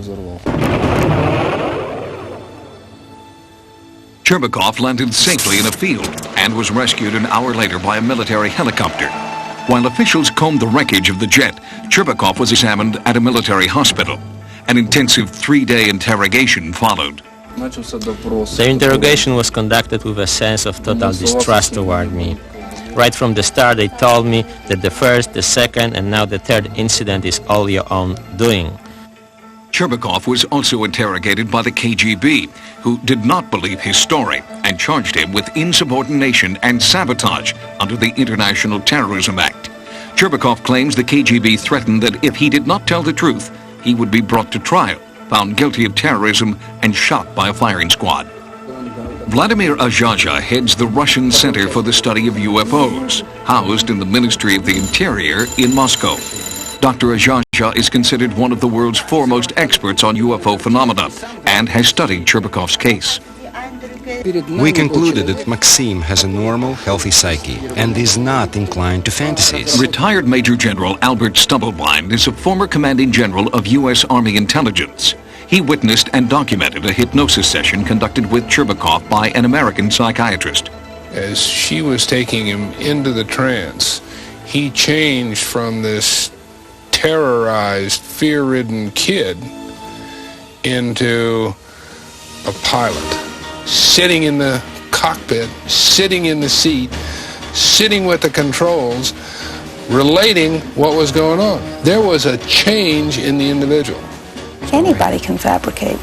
Cherbakov landed safely in a field and was rescued an hour later by a military helicopter. While officials combed the wreckage of the jet, Cherbakov was examined at a military hospital. An intensive 3-day interrogation followed. The interrogation was conducted with a sense of total distrust toward me. Right from the start, they told me that the first, the second, and now the third incident is all your own doing. Cherbakov was also interrogated by the KGB, who did not believe his story and charged him with insubordination and sabotage under the International Terrorism Act. Cherbakov claims the KGB threatened that if he did not tell the truth, he would be brought to trial, found guilty of terrorism, and shot by a firing squad. Vladimir Azhaja heads the Russian Center for the Study of UFOs, housed in the Ministry of the Interior in Moscow. Dr. Azhaja is considered one of the world's foremost experts on UFO phenomena and has studied Cherbakov's case. We concluded that Maxim has a normal, healthy psyche and is not inclined to fantasies. Retired Major General Albert Stubblebine is a former commanding general of U.S. Army intelligence. He witnessed and documented a hypnosis session conducted with Cherbakov by an American psychiatrist. As she was taking him into the trance, he changed from this terrorized, fear-ridden kid into a pilot, sitting in the cockpit, sitting in the seat, sitting with the controls, relating what was going on. There was a change in the individual. Anybody can fabricate.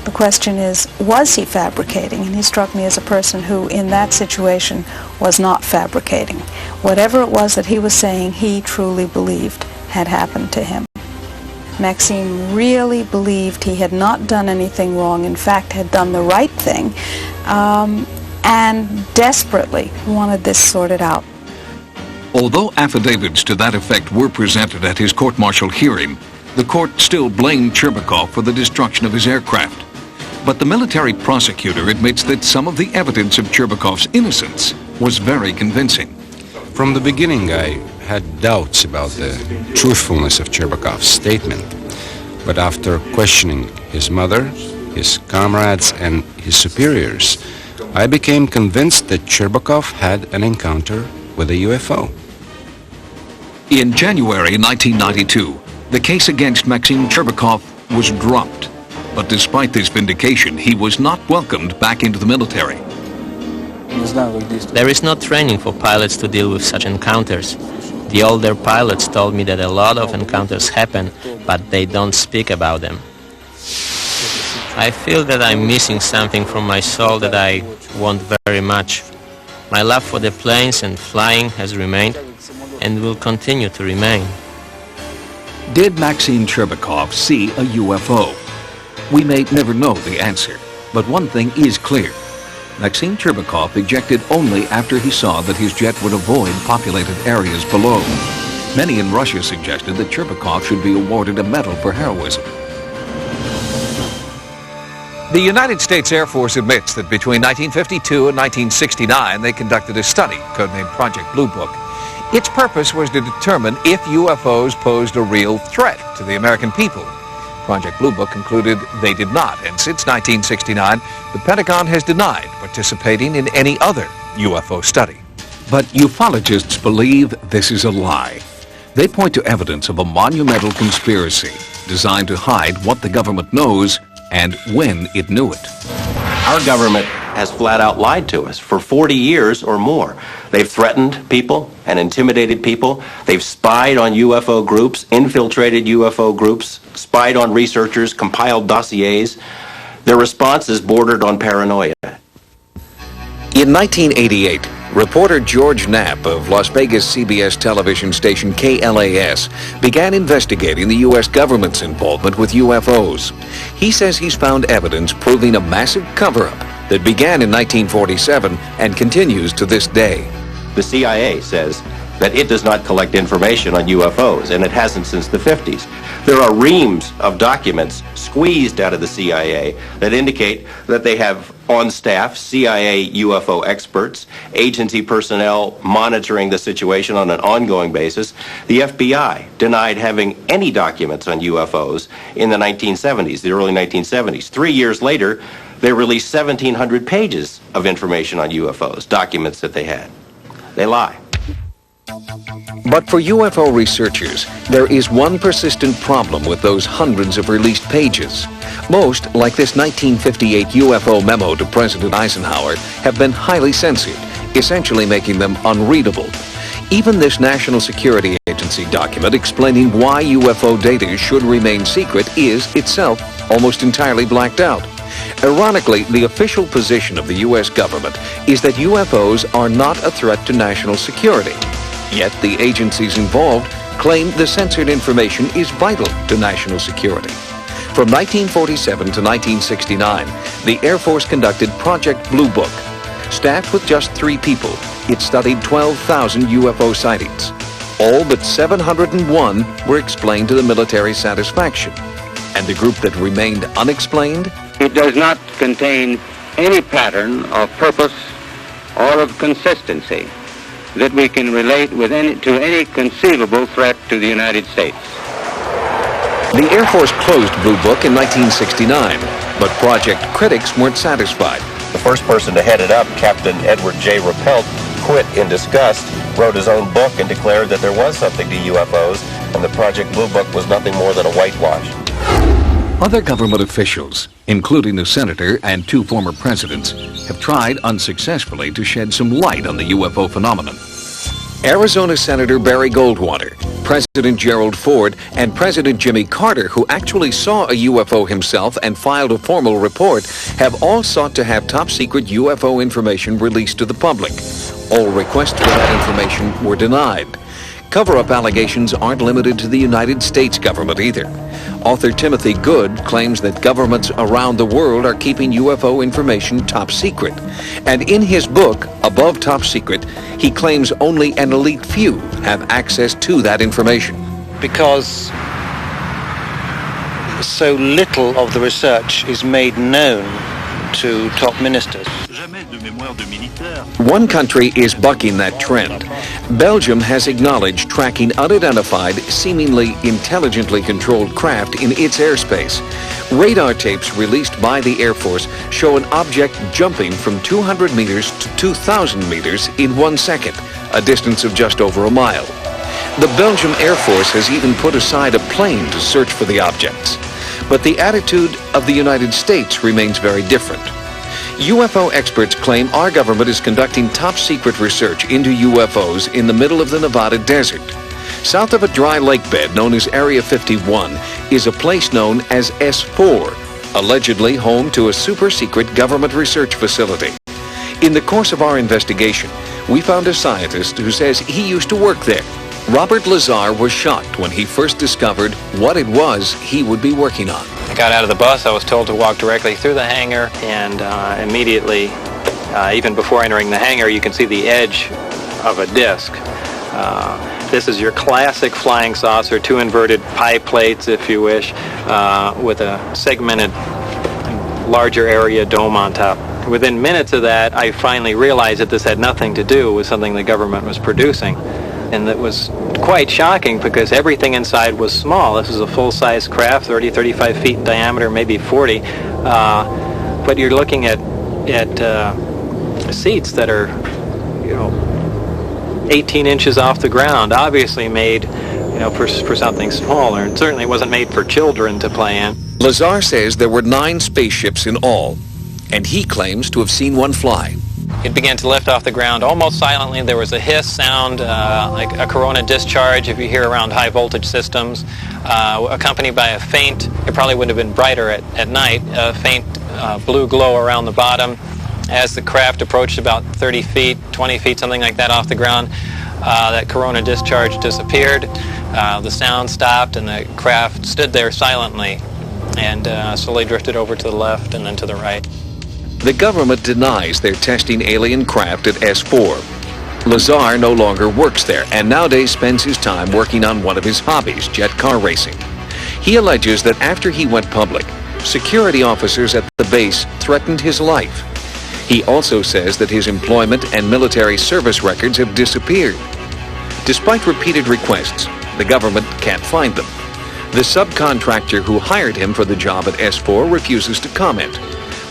The question is, was he fabricating? And he struck me as a person who, in that situation, was not fabricating. Whatever it was that he was saying, he truly believed had happened to him. Maxim really believed he had not done anything wrong, in fact had done the right thing, and desperately wanted this sorted out. Although affidavits to that effect were presented at his court-martial hearing, the court still blamed Cherbakov for the destruction of his aircraft. But the military prosecutor admits that some of the evidence of Cherbakov's innocence was very convincing. From the beginning, I had doubts about the truthfulness of Cherbakov's statement. But after questioning his mother, his comrades, and his superiors, I became convinced that Cherbakov had an encounter with a UFO. In January 1992, the case against Maxim Cherbakov was dropped. But despite this vindication, he was not welcomed back into the military. There is no training for pilots to deal with such encounters. The older pilots told me that a lot of encounters happen, but they don't speak about them. I feel that I'm missing something from my soul that I want very much. My love for the planes and flying has remained and will continue to remain. Did Maxim Cherbakov see a UFO? We may never know the answer, but one thing is clear. Maxim Cherbakov ejected only after he saw that his jet would avoid populated areas below. Many in Russia suggested that Cherbakov should be awarded a medal for heroism. The United States Air Force admits that between 1952 and 1969 they conducted a study, codenamed Project Blue Book. Its purpose was to determine if UFOs posed a real threat to the American people. Project Blue Book concluded they did not, and since 1969, the Pentagon has denied participating in any other UFO study. But ufologists believe this is a lie. They point to evidence of a monumental conspiracy designed to hide what the government knows and when it knew it. Our government has flat out lied to us for 40 years or more. They've threatened people and intimidated people. They've spied on UFO groups, infiltrated UFO groups, spied on researchers, compiled dossiers. Their response is bordered on paranoia. In 1988, reporter George Knapp of Las Vegas CBS television station KLAS began investigating the U.S. government's involvement with UFOs. He says he's found evidence proving a massive cover-up that began in 1947 and continues to this day. The CIA says that it does not collect information on UFOs, and it hasn't since the 50s. There are reams of documents squeezed out of the CIA that indicate that they have on staff CIA UFO experts, agency personnel monitoring the situation on an ongoing basis. The FBI denied having any documents on UFOs in the 1970s, the early 1970s. 3 years later, they released 1,700 pages of information on UFOs, documents that they had. They lie. But for UFO researchers, there is one persistent problem with those hundreds of released pages. Most, like this 1958 UFO memo to President Eisenhower, have been highly censored, essentially making them unreadable. Even this National Security Agency document explaining why UFO data should remain secret is itself almost entirely blacked out. Ironically, the official position of the U.S. government is that UFOs are not a threat to national security. Yet the agencies involved claim the censored information is vital to national security. From 1947 to 1969, the Air Force conducted Project Blue Book. Staffed with just 3 people, it studied 12,000 UFO sightings. All but 701 were explained to the military's satisfaction. And the group that remained unexplained? It does not contain any pattern of purpose or of consistency that we can relate to any conceivable threat to the United States. The Air Force closed Blue Book in 1969, but project critics weren't satisfied. The first person to head it up, Captain Edward J. Rappelt, quit in disgust, wrote his own book, and declared that there was something to UFOs, and the Project Blue Book was nothing more than a whitewash. Other government officials, including a senator and 2 former presidents, have tried unsuccessfully to shed some light on the UFO phenomenon. Arizona Senator Barry Goldwater, President Gerald Ford, and President Jimmy Carter, who actually saw a UFO himself and filed a formal report, have all sought to have top-secret UFO information released to the public. All requests for that information were denied. Cover-up allegations aren't limited to the United States government either. Author Timothy Good claims that governments around the world are keeping UFO information top secret. And in his book, Above Top Secret, he claims only an elite few have access to that information. Because so little of the research is made known to top ministers. One country is bucking that trend. Belgium has acknowledged tracking unidentified, seemingly intelligently controlled craft in its airspace. Radar tapes released by the Air Force show an object jumping from 200 meters to 2,000 meters in 1 second, a distance of just over a mile. The Belgian Air Force has even put aside a plane to search for the objects. But the attitude of the United States remains very different. UFO experts claim our government is conducting top-secret research into UFOs in the middle of the Nevada desert. South of a dry lake bed known as Area 51 is a place known as S4. allegedly home to a super-secret government research facility. In the course of our investigation, we found a scientist who says he used to work there. Robert Lazar was shocked when he first discovered what it was he would be working on. I got out of the bus. I was told to walk directly through the hangar, and immediately, even before entering the hangar, you can see the edge of a disc. This is your classic flying saucer, two inverted pie plates, if you wish, with a segmented, larger area dome on top. Within minutes of that, I finally realized that this had nothing to do with something the government was producing. And that was quite shocking because everything inside was small. This is a full-size craft, 30, 35 feet in diameter, maybe 40. But you're looking at seats that are, 18 inches off the ground, obviously made, for something smaller. And certainly wasn't made for children to play in. Lazar says there were 9 spaceships in all, and he claims to have seen one fly. It began to lift off the ground almost silently. There was a hiss sound, like a corona discharge if you hear around high voltage systems, accompanied by a faint, it probably would have been brighter at night, a faint blue glow around the bottom. As the craft approached about 30 feet, 20 feet, something like that off the ground, that corona discharge disappeared. The sound stopped and the craft stood there silently and slowly drifted over to the left and then to the right. The government denies they're testing alien craft at S4. Lazar no longer works there and nowadays spends his time working on one of his hobbies, jet car racing. He alleges that after he went public, security officers at the base threatened his life. He also says that his employment and military service records have disappeared. Despite repeated requests, the government can't find them. The subcontractor who hired him for the job at S4 refuses to comment.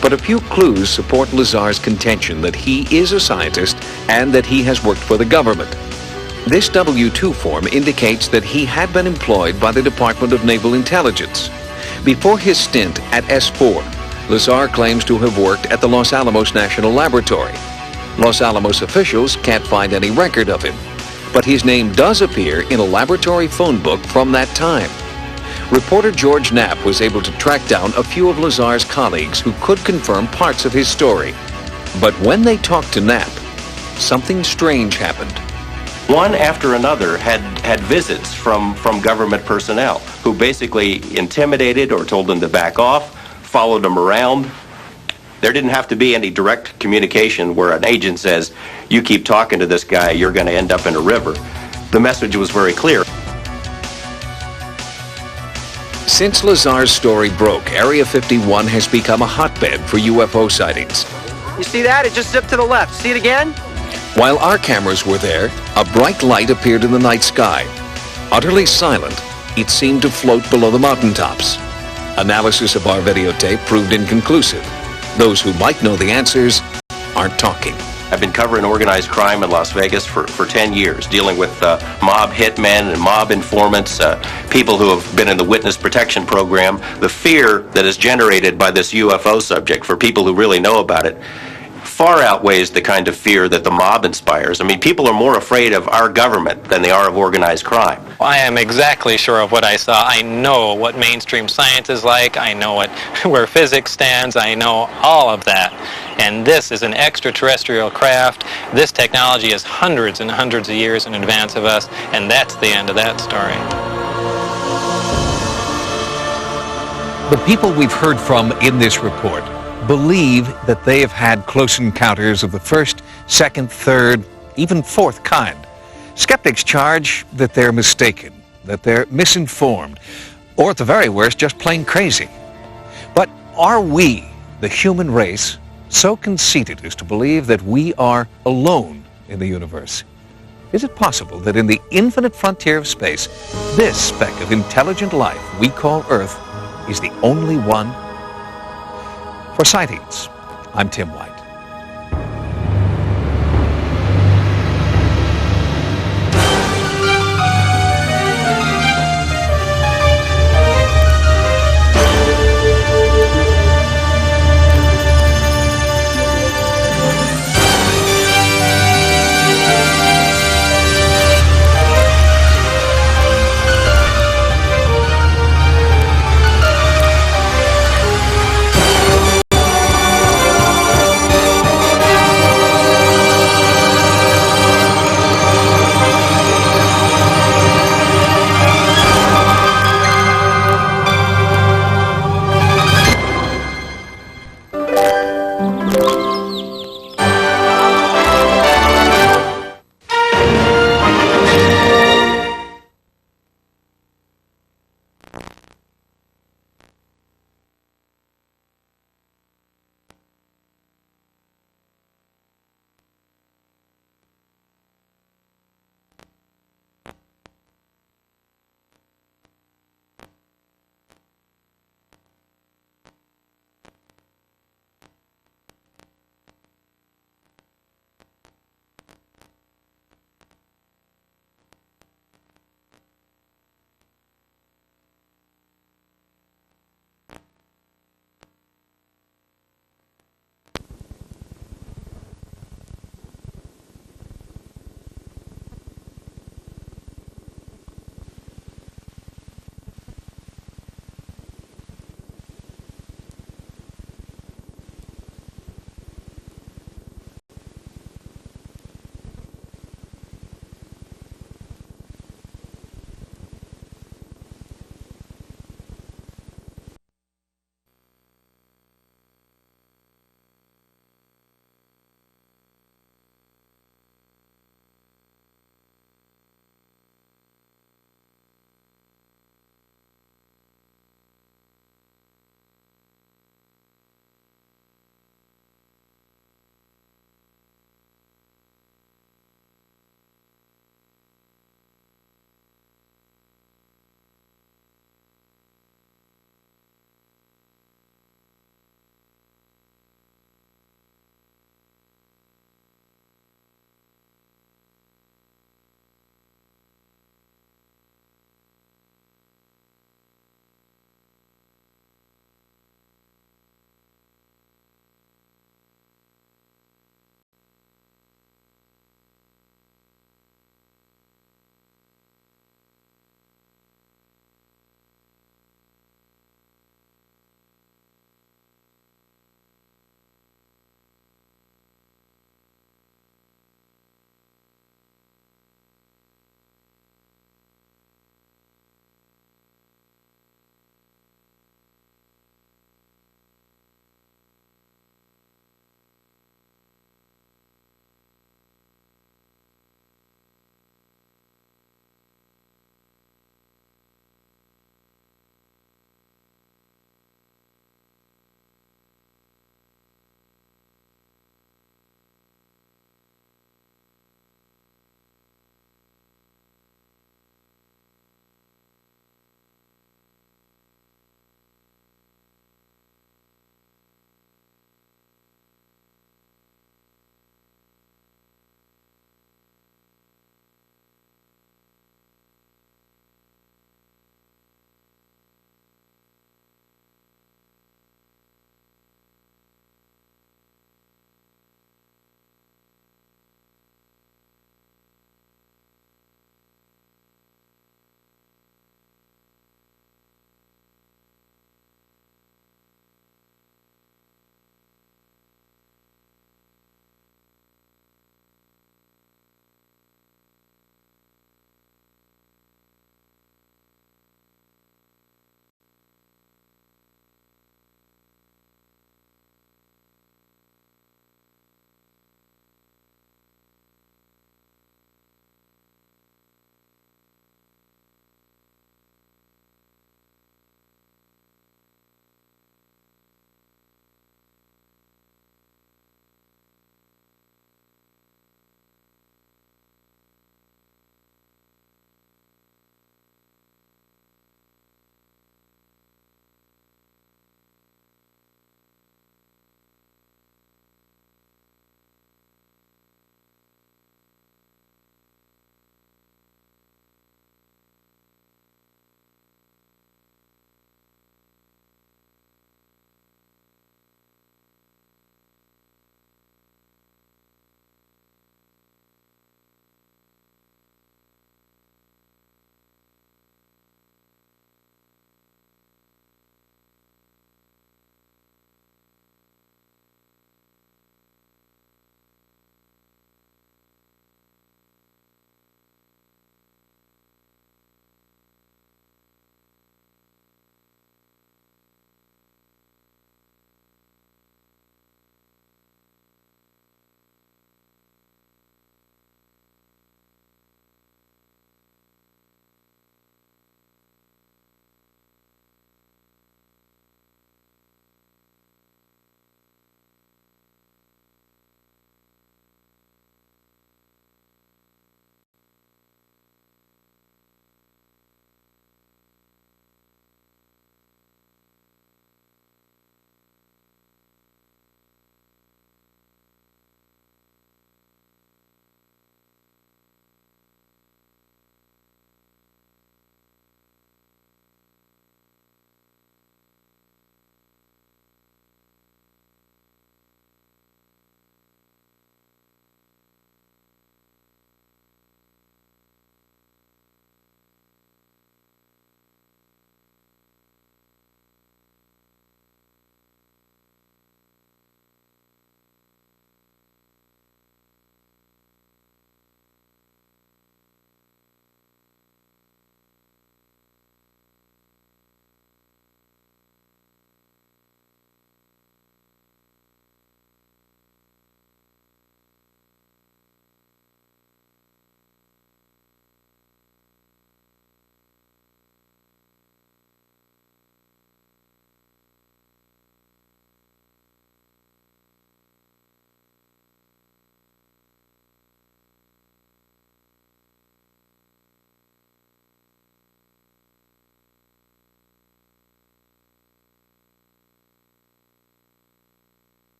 But a few clues support Lazar's contention that he is a scientist and that he has worked for the government. This W-2 form indicates that he had been employed by the Department of Naval Intelligence. Before his stint at S4, Lazar claims to have worked at the Los Alamos National Laboratory. Los Alamos officials can't find any record of him, but his name does appear in a laboratory phone book from that time. Reporter George Knapp was able to track down a few of Lazar's colleagues who could confirm parts of his story. But when they talked to Knapp, something strange happened. One after another had visits from government personnel who basically intimidated or told them to back off, followed them around. There didn't have to be any direct communication where an agent says, you keep talking to this guy, you're going to end up in a river. The message was very clear. Since Lazar's story broke, Area 51 has become a hotbed for UFO sightings. You see that? It just zipped to the left. See it again? While our cameras were there, a bright light appeared in the night sky. Utterly silent, it seemed to float below the mountaintops. Analysis of our videotape proved inconclusive. Those who might know the answers aren't talking. I've been covering organized crime in Las Vegas for 10 years, dealing with mob hitmen and mob informants, people who have been in the witness protection program. The fear that is generated by this UFO subject for people who really know about it far outweighs the kind of fear that the mob inspires. I mean, people are more afraid of our government than they are of organized crime. I am exactly sure of what I saw. I know what mainstream science is like. I know where physics stands. I know all of that. And this is an extraterrestrial craft. This technology is hundreds and hundreds of years in advance of us, and that's the end of that story. The people we've heard from in this report believe that they have had close encounters of the first, second, third, even fourth kind. Skeptics charge that they're mistaken, that they're misinformed, or at the very worst, just plain crazy. But are we, the human race, so conceited as to believe that we are alone in the universe? Is it possible that in the infinite frontier of space, this speck of intelligent life we call Earth is the only one? For Sightings, I'm Tim White.